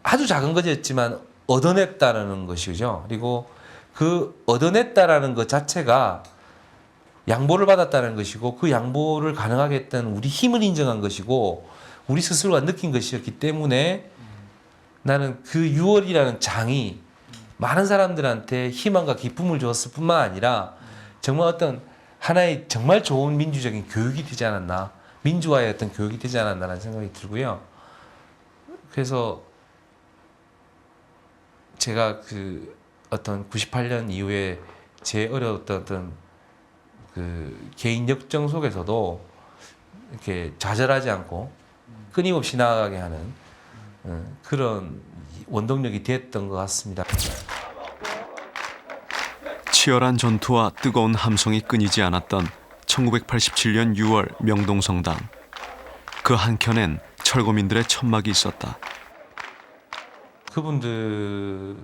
아주 작은 것이었지만 얻어냈다는 것이죠. 그리고 그 얻어냈다라는 것 자체가 양보를 받았다는 것이고 그 양보를 가능하게 했던 우리 힘을 인정한 것이고 우리 스스로가 느낀 것이었기 때문에 나는 그 6월이라는 장이 많은 사람들한테 희망과 기쁨을 주었을 뿐만 아니라 정말 어떤 하나의 정말 좋은 민주적인 교육이 되지 않았나, 민주화의 어떤 교육이 되지 않았나라는 생각이 들고요. 그래서 제가 어떤 98년 이후에 제 어려웠던 어떤 개인 역정 속에서도 이렇게 좌절하지 않고 끊임없이 나아가게 하는 그런 원동력이 됐던 것 같습니다. 치열한 전투와 뜨거운 함성이 끊이지 않았던 1987년 6월 명동성당. 그 한켠엔 철거민들의 천막이 있었다. 그분들이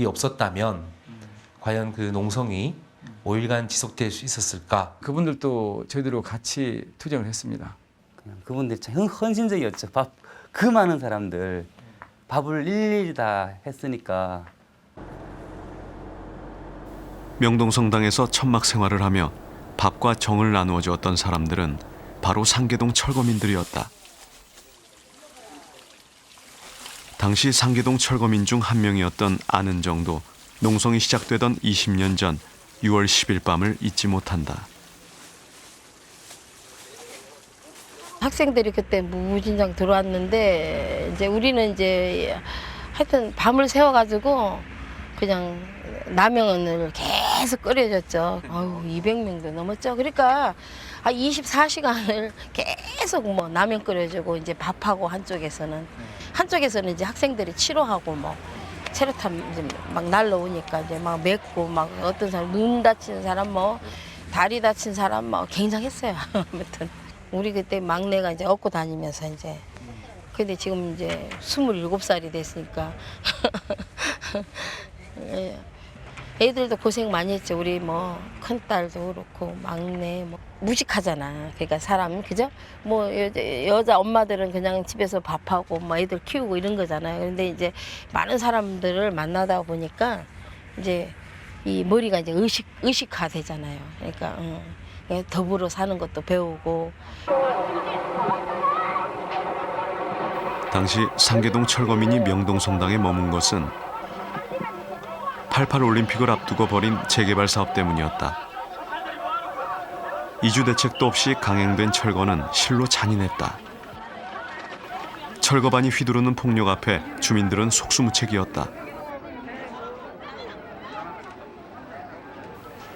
없었다면 과연 그 농성이 5일간 지속될 수 있었을까? 그분들도 저희들하고 같이 투쟁을 했습니다. 그분들이 참 헌신적이었죠. 그 많은 사람들 밥을 일일이 다 했으니까. 명동성당에서 천막 생활을 하며 밥과 정을 나누어 주었던 사람들은 바로 상계동 철거민들이었다. 당시 상계동 철거민 중 한 명이었던 안은정도 농성이 시작되던 20년 전 6월 10일 밤을 잊지 못한다. 학생들이 그때 무진장 들어왔는데 이제 우리는 이제 하여튼 밤을 새워가지고 그냥 라면을 계속 끓여줬죠. 아유 200명도 넘었죠. 그러니까 24시간을 계속 뭐 라면 끓여주고 이제 밥하고 한쪽에서는 이제 학생들이 치료하고 뭐 체류탄 이제 막 날라오니까 이제 막 맺고 막 어떤 사람 눈 다친 사람 뭐 다리 다친 사람 뭐 굉장했어요. 아무튼 우리 그때 막내가 이제 업고 다니면서 이제 근데 지금 이제 27살이 됐으니까 애들도 고생 많이 했죠. 우리 뭐 큰딸도 그렇고 막내 뭐 무식하잖아. 그러니까 사람 그죠? 뭐 여자 엄마들은 그냥 집에서 밥하고 뭐 애들 키우고 이런 거잖아요. 근데 이제 많은 사람들을 만나다 보니까 이제 이 머리가 이제 의식화 되잖아요. 그러니까 더불어 사는 것도 배우고. 당시 상계동 철거민이 명동성당에 머문 것은 88 올림픽을 앞두고 벌인 재개발 사업 때문이었다. 이주 대책도 없이 강행된 철거는 실로 잔인했다. 철거반이 휘두르는 폭력 앞에 주민들은 속수무책이었다.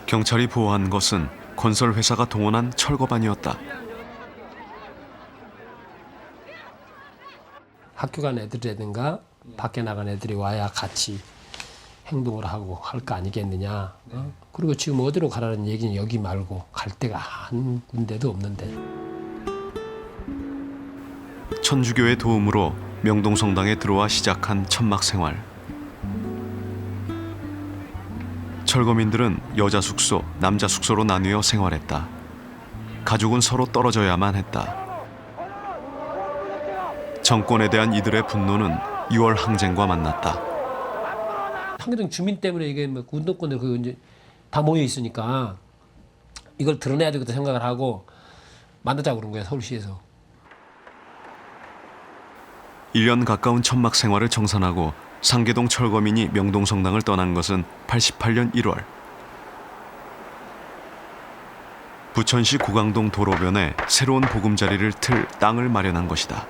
경찰이 보호한 것은 건설회사가 동원한 철거반이었다. 학교 간 애들이라든가 밖에 나간 애들이 와야 같이 행동을 하고 할 거 아니겠느냐. 그리고 지금 어디로 가라는 얘기는 여기 말고 갈 데가 한 군데도 없는데. 천주교의 도움으로 명동성당에 들어와 시작한 천막 생활. 철거민들은 여자 숙소, 남자 숙소로 나뉘어 생활했다. 가족은 서로 떨어져야만 했다. 정권에 대한 이들의 분노는 6월 항쟁과 만났다. 상계동 주민 때문에 이게 뭐 운동권들 그 이제 다 모여 있으니까 이걸 드러내야 되겠다 생각을 하고 만들자고 그런 거야, 서울시에서. 1년 가까운 천막 생활을 정산하고 상계동 철거민이 명동성당을 떠난 것은 88년 1월. 부천시 고강동 도로변에 새로운 보금자리를 틀 땅을 마련한 것이다.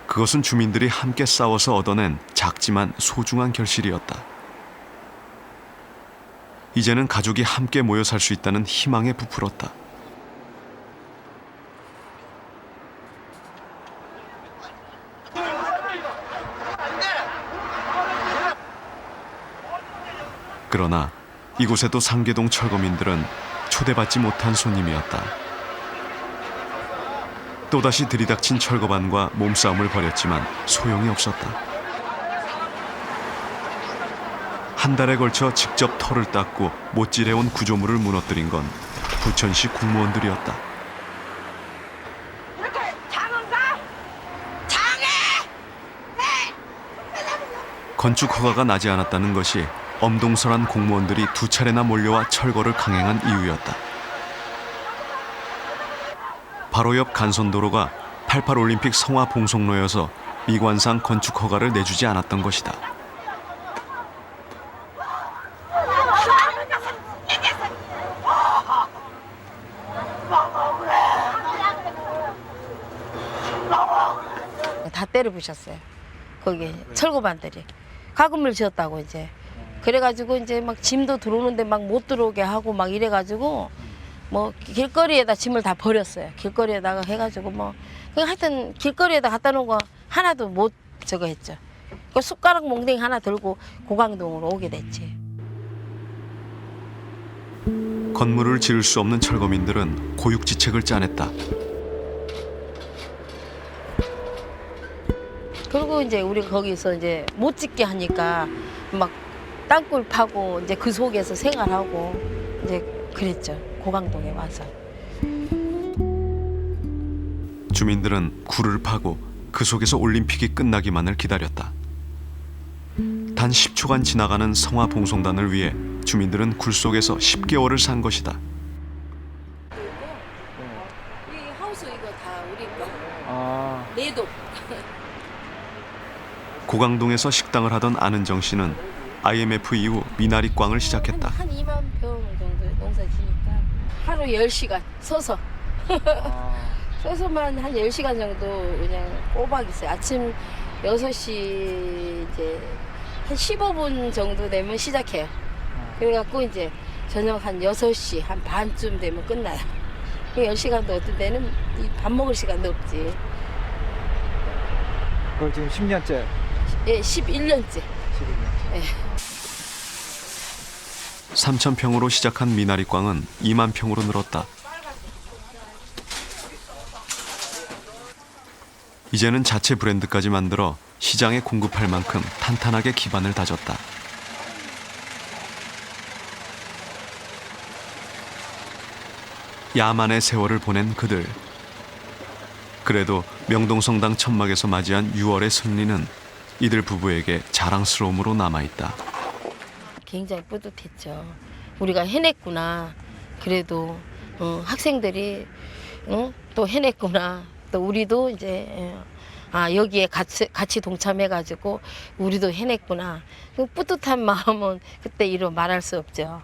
그것은 주민들이 함께 싸워서 얻어낸 작지만 소중한 결실이었다. 이제는 가족이 함께 모여 살 수 있다는 희망에 부풀었다. 그러나 이곳에도 상계동 철거민들은 초대받지 못한 손님이었다. 또다시 들이닥친 철거반과 몸싸움을 벌였지만 소용이 없었다. 한 달에 걸쳐 직접 털을 닦고 못질해온 구조물을 무너뜨린 건 부천시 공무원들이었다. 건축 허가가 나지 않았다는 것이 엄동설한 공무원들이 2차례나 몰려와 철거를 강행한 이유였다. 바로 옆 간선도로가 88 올림픽 성화 봉송로여서 미관상 건축 허가를 내주지 않았던 것이다. 다 때려 부셨어요. 거기 철거반들이 가금을 지었다고 이제. 그래가지고 이제 막 짐도 들어오는데 막 못 들어오게 하고 막 이래가지고 뭐 길거리에다 짐을 다 버렸어요. 길거리에다가 해가지고 뭐 그냥 하여튼 길거리에다 갖다 놓은 거 하나도 못 저거 했죠. 그 숟가락 몽댕이 하나 들고 고강동으로 오게 됐지. 건물을 지을 수 없는 철거민들은 고육지책을 짜냈다. 그리고 이제 우리 거기서 이제 못 짓게 하니까 막 땅굴 파고 이제 그 속에서 생활하고 이제 그랬죠. 고강동에 와서. 주민들은 굴을 파고 그 속에서 올림픽이 끝나기만을 기다렸다. 단 10초간 지나가는 성화 봉송단을 위해 주민들은 굴 속에서 10개월을 산 것이다. 이 하우스 이거 다 우리 거. 내도. 고강동에서 식당을 하던 안은정 씨는 IMF 이후 미나리 꽝을 시작했다. 한 2만 평 정도 농사 지니까 하루 10시간 서서. 서서만 한 10시간 정도 그냥 꼬박 있어요. 아침 6시 이제 한 15분 정도 되면 시작해요. 그래갖고 이제 저녁 한 6시 한 반쯤 되면 끝나요. 10시간도 어떤 데는 밥 먹을 시간도 없지. 그걸 지금 10년째. 예, 11년째. 예. 3,000평으로 시작한 미나리광은 2만 평으로 늘었다. 이제는 자체 브랜드까지 만들어 시장에 공급할 만큼 탄탄하게 기반을 다졌다. 야만의 세월을 보낸 그들. 그래도 명동성당 천막에서 맞이한 6월의 승리는 이들 부부에게 자랑스러움으로 남아있다. 굉장히 뿌듯했죠. 우리가 해냈구나. 그래도 학생들이 또 해냈구나. 또 우리도 이제 여기에 같이 동참해가지고 우리도 해냈구나. 그 뿌듯한 마음은 그때 이루 말할 수 없죠.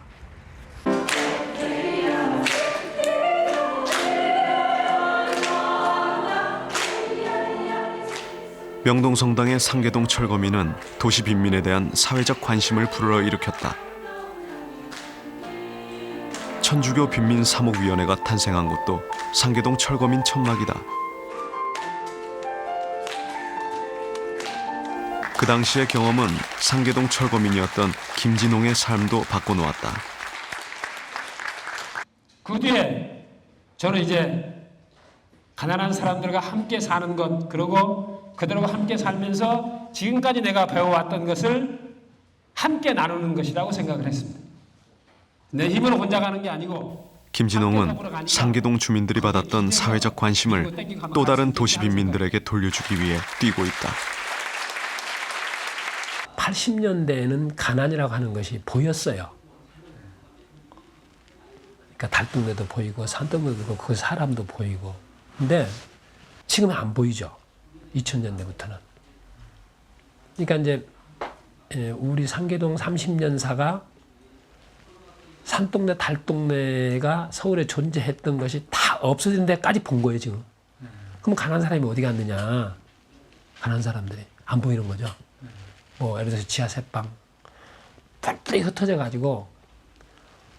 명동성당의 상계동 철거민은 도시 빈민에 대한 사회적 관심을 불러일으켰다. 천주교 빈민 사목위원회가 탄생한 곳도 상계동 철거민 천막이다. 그 당시의 경험은 상계동 철거민이었던 김진홍의 삶도 바꿔놓았다. 그 뒤에 저는 이제 가난한 사람들과 함께 사는 것, 그리고 그들과 함께 살면서 지금까지 내가 배워왔던 것을 함께 나누는 것이라고 생각을 했습니다. 내 힘으로 혼자 가는 게 아니고 김진홍은 상계동 주민들이 받았던 사회적 관심을 또 다른 도시 빈민들에게 돌려주기 위해 뛰고 있다. 80년대에는 가난이라고 하는 것이 보였어요. 그러니까 달동네도 보이고 산더미도 보이고 그 사람도 보이고. 근데 지금은 안 보이죠. 2000년대부터는. 그러니까 이제 우리 상계동 30년사가 산동네 달동네가 서울에 존재했던 것이 다 없어진 데까지 본 거예요 지금. 그럼 가난한 사람이 어디 갔느냐. 가난한 사람들이 안 보이는 거죠. 뭐 예를 들어서 지하 새방 뿔뿔이 흩어져 가지고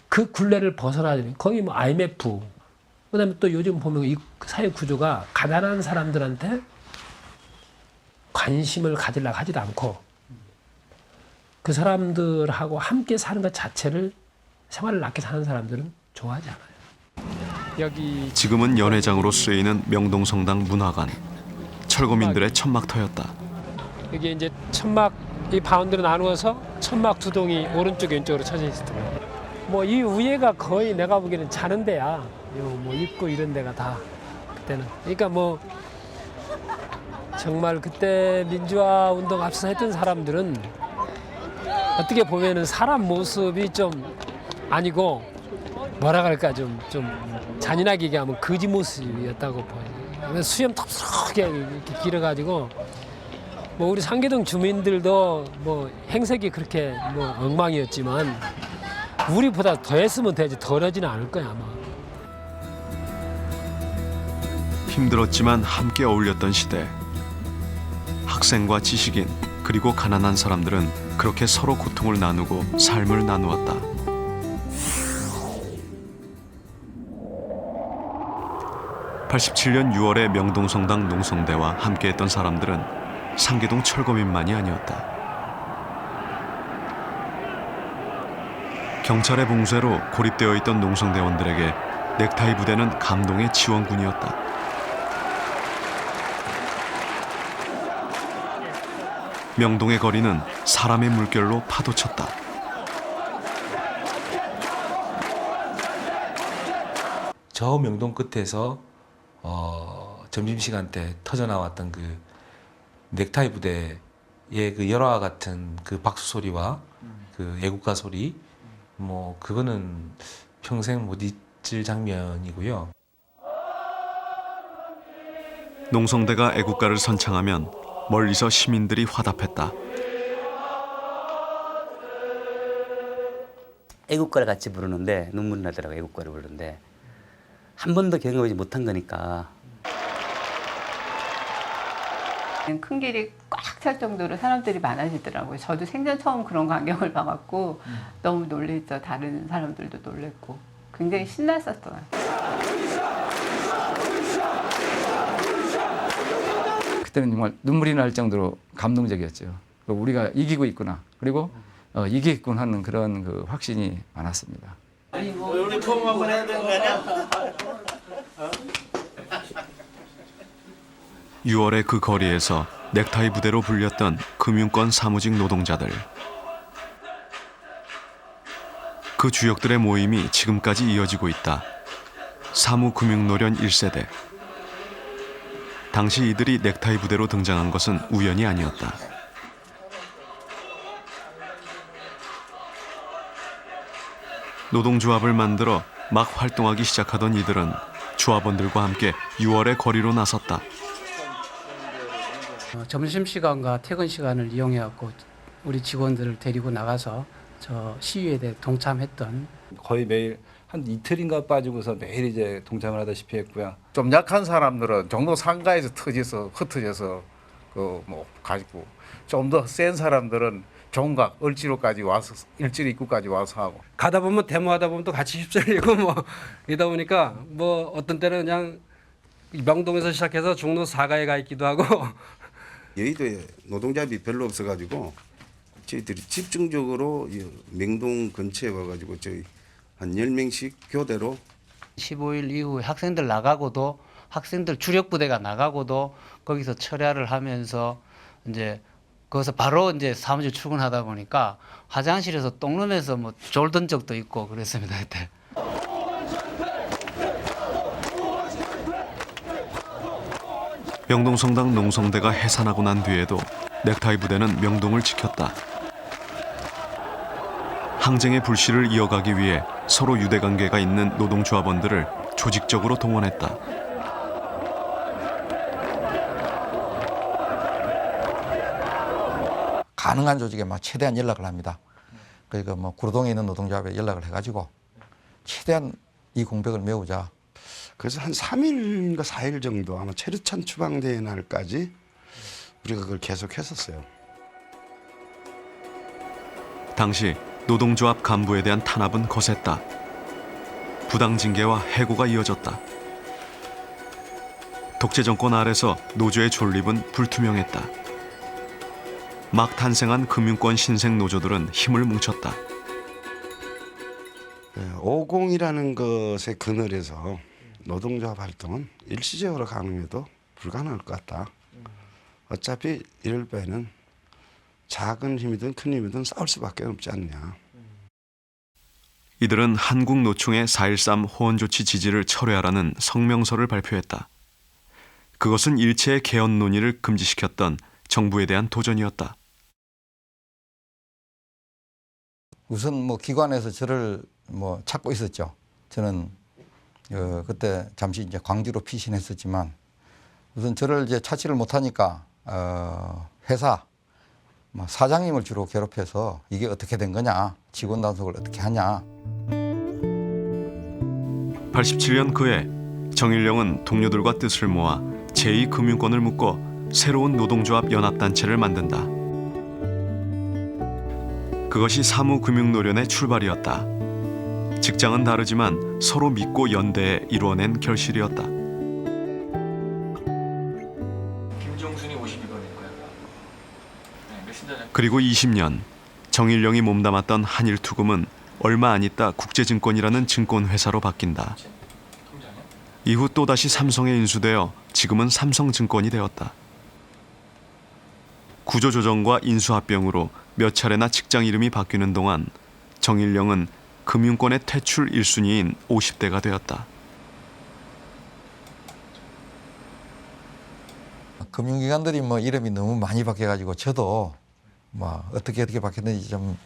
그 굴레를 벗어나지. 거기 뭐 IMF 그다음에 또 요즘 보면 이 사회 구조가 가난한 사람들한테 관심을 가지려고 하지도 않고 그 사람들하고 함께 사는 것 자체를 생활을 낮게 사는 사람들은 좋아하지 않아요. 여기 지금은 연회장으로 쓰이는 명동성당 문화관. 철거민들의 천막터였다. 여기 이제 천막 이 바운드로 나누어서 천막 두 동이 오른쪽 왼쪽으로 쳐져 있었더라고요. 뭐 이 위에가 거의 내가 보기에는 자는 데야. 요 뭐 입구 이런 데가 다 그때는. 그러니까 뭐 정말 그때 민주화 운동 앞서서 했던 사람들은 어떻게 보면은 사람 모습이 좀 아니고 뭐라 그럴까 좀 잔인하게 얘기하면 거지 모습이었다고 보여요. 수염 덥석하게 이렇게 길어가지고 뭐 우리 상계동 주민들도 뭐 행색이 그렇게 뭐 엉망이었지만 우리보다 더 했으면 되지 덜하지는 않을 거야 아마. 힘들었지만 함께 어울렸던 시대. 학생과 지식인 그리고 가난한 사람들은 그렇게 서로 고통을 나누고 삶을 나누었다. (87년 6월에) 명동성당 농성대와 함께했던 사람들은 상계동 철거민만이 아니었다. 경찰의 봉쇄로 고립되어 있던 농성대원들에게 넥타이 부대는 감동의 지원군이었다. 명동의 거리는 사람의 물결로 파도쳤다. 저 명동 끝에서 점심시간 때 터져나왔던 그 넥타이 부대의 그 열화와 같은 그 박수 소리와 그 애국가 소리, 뭐 그거는 평생 못 잊을 장면이고요. 농성대가 애국가를 선창하면 멀리서 시민들이 화답했다. 애국가를 같이 부르는데 눈물 나더라고요. 애국가를 부르는데 한 번도 경험하지 못한 거니까. 큰 길이 꽉 찰 정도로 사람들이 많아지더라고요. 저도 생전 처음 그런 광경을 봐갖고 너무 놀랬죠. 다른 사람들도 놀랬고 굉장히 신났었어요. 그때는 정말 눈물이 날 정도로 감동적이었죠. 우리가 이기고 있구나. 그리고 이기겠군 하는 그런 그 확신이 많았습니다. 우리 포옹 한번 해야 되는 거 아니야? 6월의 그 거리에서 넥타이 부대로 불렸던 금융권 사무직 노동자들. 그 주역들의 모임이 지금까지 이어지고 있다. 사무금융노련 1세대. 당시 이들이 넥타이 부대로 등장한 것은 우연이 아니었다. 노동조합을 만들어 막 활동하기 시작하던 이들은 조합원들과 함께 6월의 거리로 나섰다. 점심시간과 퇴근 시간을 이용해갖고 우리 직원들을 데리고 나가서 저 시위에 대해 동참했던, 거의 매일 한 이틀인가 빠지고서 매일 이제 동참을 하다시피 했고요. 좀 약한 사람들은 종로 상가에서 흩어져서 그 뭐 가지고, 좀 더 센 사람들은 종각 을지로까지 와서, 을지로 입구까지 와서 하고. 가다 보면 데모하다 보면 또 같이 휩쓸리고 뭐 이러다 보니까 뭐 어떤 때는 그냥 명동에서 시작해서 종로 사가에 가 있기도 하고. 여의도에 노동자비 별로 없어가지고 저희들이 집중적으로 명동 근처에 와가지고 저희 한 10명씩 교대로 15일 이후에 학생들 나가고도, 학생들 주력 부대가 나가고도 거기서 철야를 하면서 이제 거기서 바로 이제 사무실 출근하다 보니까 화장실에서 똥 누면서 뭐 졸던 적도 있고 그랬습니다, 그때. 명동성당 농성대가 해산하고 난 뒤에도 넥타이 부대는 명동을 지켰다. 항쟁의 불씨를 이어가기 위해 서로 유대관계가 있는 노동조합원들을 조직적으로 동원했다. 가능한 조직에 막 최대한 연락을 합니다. 그러니까 뭐 구로동에 있는 노동조합에 연락을 해가지고 최대한 이 공백을 메우자. 그래서 한 3일인가 4일 정도 아마 최루찬 추방되는 날까지 우리가 그걸 계속 했었어요. 당시 노동조합 간부에 대한 탄압은 거셌다. 부당 징계와 해고가 이어졌다. 독재 정권 아래서 노조의 존립은 불투명했다. 막 탄생한 금융권 신생 노조들은 힘을 뭉쳤다. 50이라는 것의 그늘에서 노동조합 활동은 일시적으로 가능해도 불가능할 것 같다. 어차피 이럴 바에는 작은 힘이든 큰 힘이든 싸울 수밖에 없지 않냐. 이들은 한국노총의 4.13 호원조치 지지를 철회하라는 성명서를 발표했다. 그것은 일체의 개헌 논의를 금지시켰던 정부에 대한 도전이었다. 우선 뭐 기관에서 저를 뭐 찾고 있었죠. 저는 그때 잠시 이제 광주로 피신했었지만 우선 저를 이제 찾지를 못하니까 회사 사장님을 주로 괴롭혀서 이게 어떻게 된 거냐, 직원 단속을 어떻게 하냐. 87년 그해 정일령은 동료들과 뜻을 모아 제2금융권을 묶어 새로운 노동조합 연합단체를 만든다. 그것이 사무금융노련의 출발이었다. 직장은 다르지만 서로 믿고 연대해 이루어낸 결실이었다. 김종순이 52번일 거야. 그리고 20년 정일령이 몸담았던 한일투금은 얼마 안 있다 국제증권이라는 증권회사로 바뀐다. 이후 또다시 삼성에 인수되어 지금은 삼성증권이 되었다. 구조조정과 인수합병으로 몇 차례나 직장 이름이 바뀌는 동안 정일령은 금융권의 퇴출 1순위인 50대가 되었다. 금융기관들이 뭐 이름이 너무 많이 바뀌어가지고 저도 뭐 어떻게 바뀌었는지 좀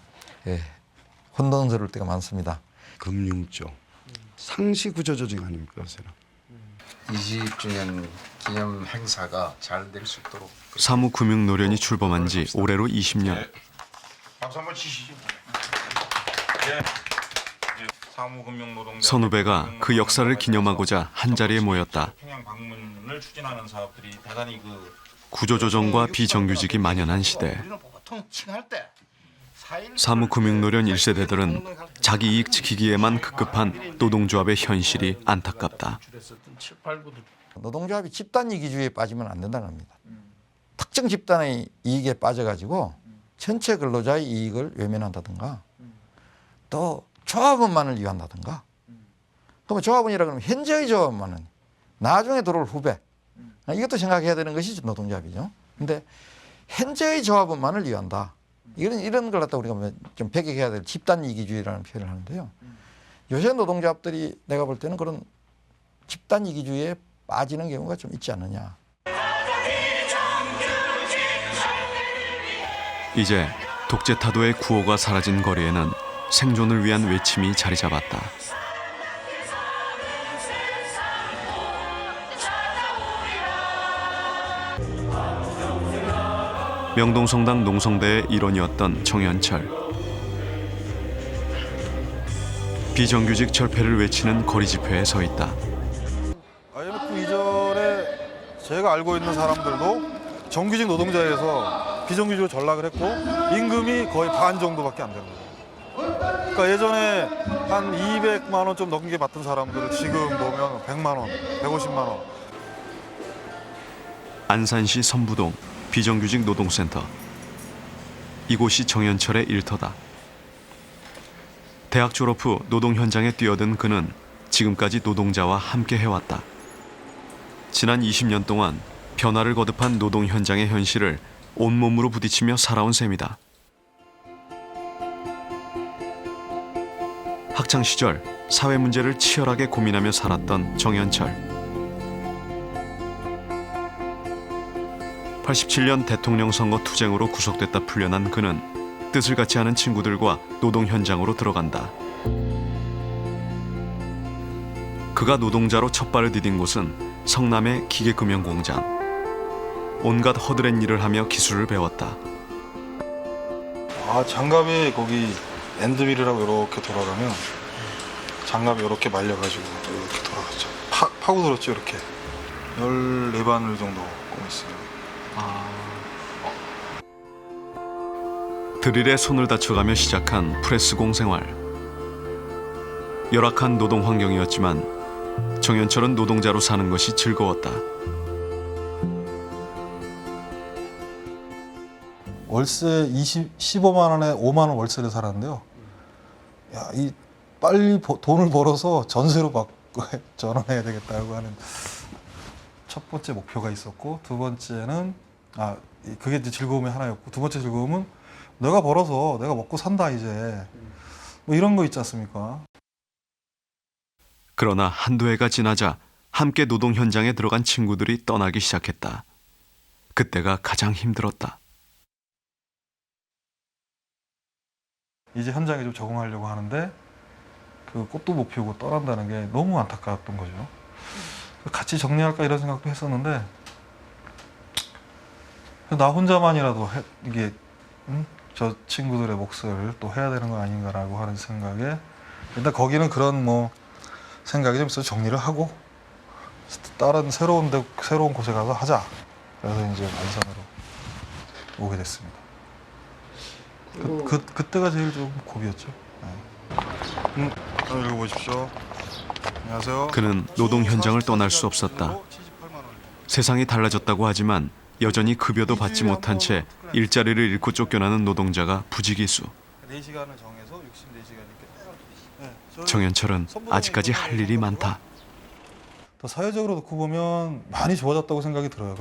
혼돈스러울 때가 많습니다. 금융쪽 상시 구조조정 아닙니까, 요새는. 20주년 기념 행사가 잘 될 수 있도록 사무금융노련이 출범한 지 올해로 20년. 박수 한번 치시죠. 선후배가 그 역사를 기념하고자 한자리에 모였다. 평양 방문을 추진하는 사업들이 대단히 구조조정과 비정규직이 만연한 시대. 보통 칭할 때 사무금융노련 1세대들은 자기 이익 지키기에만 급급한 노동조합의 현실이 안타깝다. 노동조합이 집단 이기주의에 빠지면 안 된다는 겁니다. 특정 집단의 이익에 빠져가지고 전체 근로자의 이익을 외면한다든가 또 조합원만을 이용한다든가 그러면 조합원이라 그러면 현재의 조합원만은 나중에 들어올 후배 이것도 생각해야 되는 것이 노동조합이죠. 근데 현재의 조합원만을 이용한다. 이런 걸 갖다 우리가 좀 배격해야 될 집단 이기주의라는 표현을 하는데요. 요새 노동조합들이 내가 볼 때는 그런 집단 이기주의에 빠지는 경우가 좀 있지 않느냐. 이제 독재 타도의 구호가 사라진 거리에는 생존을 위한 외침이 자리 잡았다. 명동성당 농성대의 일원이었던 정현철. 비정규직 철폐를 외치는 거리 집회에 서 있다. IMF 이전에 제가 알고 있는 사람들도 정규직 노동자에서 비정규직으로 전락을 했고 임금이 거의 반 정도밖에 안 되는 거예요. 그러니까 예전에 한 200만 원 좀 넘게 받던 사람들을 지금 보면 100만 원, 150만 원. 안산시 선부동 비정규직 노동센터. 이곳이 정현철의 일터다. 대학 졸업 후 노동 현장에 뛰어든 그는 지금까지 노동자와 함께 해왔다. 지난 20년 동안 변화를 거듭한 노동 현장의 현실을 온몸으로 부딪히며 살아온 셈이다. 학창 시절 사회 문제를 치열하게 고민하며 살았던 정현철. 87년 대통령 선거 투쟁으로 구속됐다 풀려난 그는 뜻을 같이 하는 친구들과 노동 현장으로 들어간다. 그가 노동자로 첫 발을 디딘 곳은 성남의 기계금융공장. 온갖 허드렛 일을 하며 기술을 배웠다. 장갑이 거기 엔드밀이라고 이렇게 돌아가면 장갑이 이렇게 말려가지고 이렇게 돌아가죠. 파고들었죠 이렇게. 14바늘 정도 꼬맸어요. 드릴에 손을 다쳐가며 시작한 프레스공 생활. 열악한 노동 환경이었지만 정현철은 노동자로 사는 것이 즐거웠다. 월세 15만 원에 5만 원 월세를 살았는데요. 야, 이 빨리 돈을 벌어서 전세로 전환해야 되겠다고 하는 첫 번째 목표가 있었고, 두 번째는 그게 이제 즐거움의 하나였고, 두 번째 즐거움은 내가 벌어서 내가 먹고 산다 이제 뭐 이런 거 있지 않습니까? 그러나 한두 해가 지나자 함께 노동 현장에 들어간 친구들이 떠나기 시작했다. 그때가 가장 힘들었다. 이제 현장에 좀 적응하려고 하는데 그 꽃도 못 피우고 떠난다는 게 너무 안타까웠던 거죠. 같이 정리할까 이런 생각도 했었는데 나 혼자만이라도 이게 저 친구들의 몫을 또 해야 되는 거 아닌가라고 하는 생각에 일단 거기는 그런 뭐 생각이 좀 있어서 정리를 하고 다른 새로운 곳에 가서 하자. 그래서 이제 안산으로 오게 됐습니다. 그때가 제일 좀 고비였죠. 네. 읽어보십시오. 안녕하세요. 그는 노동 현장을 떠날 수 없었다. 세상이 달라졌다고 하지만 여전히 급여도 받지 못한 채 일자리를 잃고 쫓겨나는 노동자가 부지기수. 4시간을 정해서 64시간이니까. 정현철은 아직까지 할 일이 많다. 더 사회적으로 놓고 보면 많이 좋아졌다고 생각이 들어요.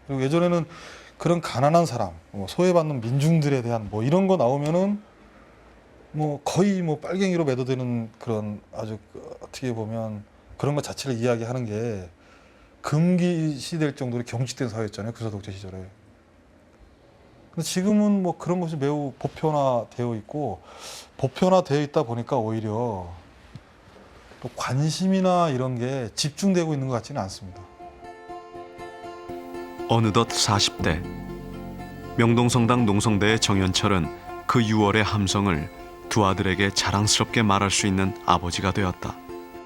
그리고 예전에는 그런 가난한 사람, 소외받는 민중들에 대한 뭐 이런 거 나오면은 뭐 거의 뭐 빨갱이로 매도되는 그런 아주 어떻게 보면 그런 것 자체를 이야기하는 게 금기시될 정도로 경직된 사회였잖아요. 군사독재 시절에. 근데 지금은 뭐 그런 것이 매우 보편화되어 있고, 보편화되어 있다 보니까 오히려 또 관심이나 이런 게 집중되고 있는 것 같지는 않습니다. 어느덧 40대. 명동성당 농성대의 정현철은 그 6월의 함성을 두 아들에게 자랑스럽게 말할 수 있는 아버지가 되었다.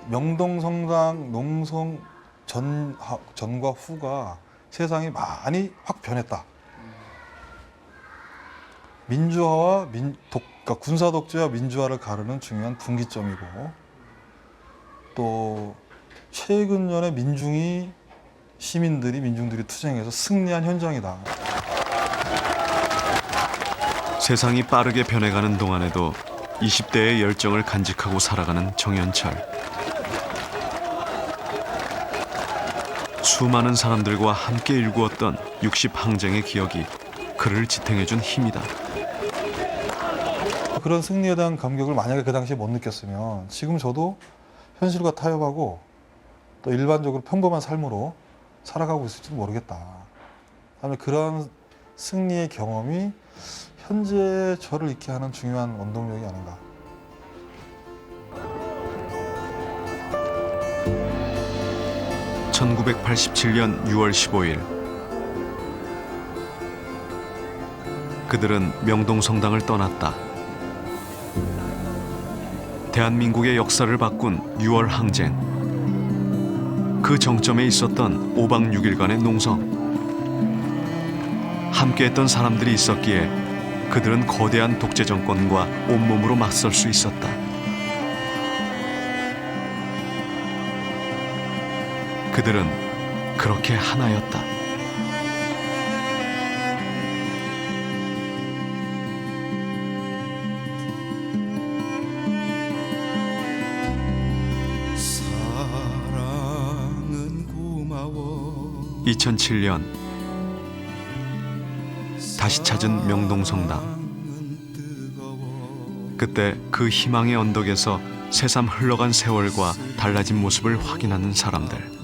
명동성당 농성 전과 후가 세상이 많이 확 변했다. 민주화와 그러니까 군사 독재와 민주화를 가르는 중요한 분기점이고, 또 최근 년에 민중이 시민들이 민중들이 투쟁해서 승리한 현장이다. 세상이 빠르게 변해가는 동안에도 20대의 열정을 간직하고 살아가는 정현철. 수많은 사람들과 함께 일구었던 60 항쟁의 기억이 그를 지탱해준 힘이다. 그런 승리에 대한 감격을 만약에 그 당시에 못 느꼈으면 지금 저도 현실과 타협하고 또 일반적으로 평범한 삶으로 살아가고 있을지도 모르겠다. 다음에 그런 승리의 경험이 현재 저를 있게 하는 중요한 원동력이 아닌가. (1987년 6월 15일) 그들은 명동성당을 떠났다. 대한민국의 역사를 바꾼 6월 항쟁. 그 정점에 있었던 5박 6일간의 농성. 함께했던 사람들이 있었기에 그들은 거대한 독재 정권과 온몸으로 맞설 수 있었다. 그들은 그렇게 하나였다. 사랑은 고마워. 2007년 다시 찾은 명동성당. 그때 그 희망의 언덕에서 새삼 흘러간 세월과 달라진 모습을 확인하는 사람들.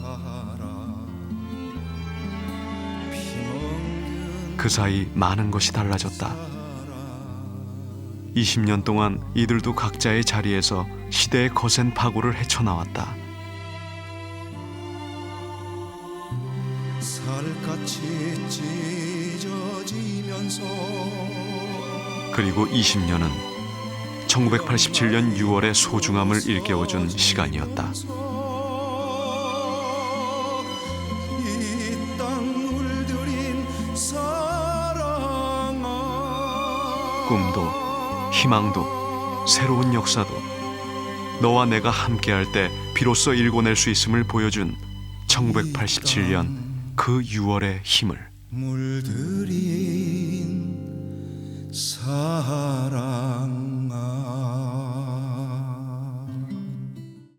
그 사이 많은 것이 달라졌다. 20년 동안 이들도 각자의 자리에서 시대의 거센 파고를 헤쳐나왔다. 살같이 찢어지면서 그리고 20년은 1987년 6월의 소중함을 일깨워준 시간이었다. 꿈도 희망도 새로운 역사도 너와 내가 함께할 때 비로소 일궈낼 수 있음을 보여준 1987년 그 6월의 힘을. 물들인 사랑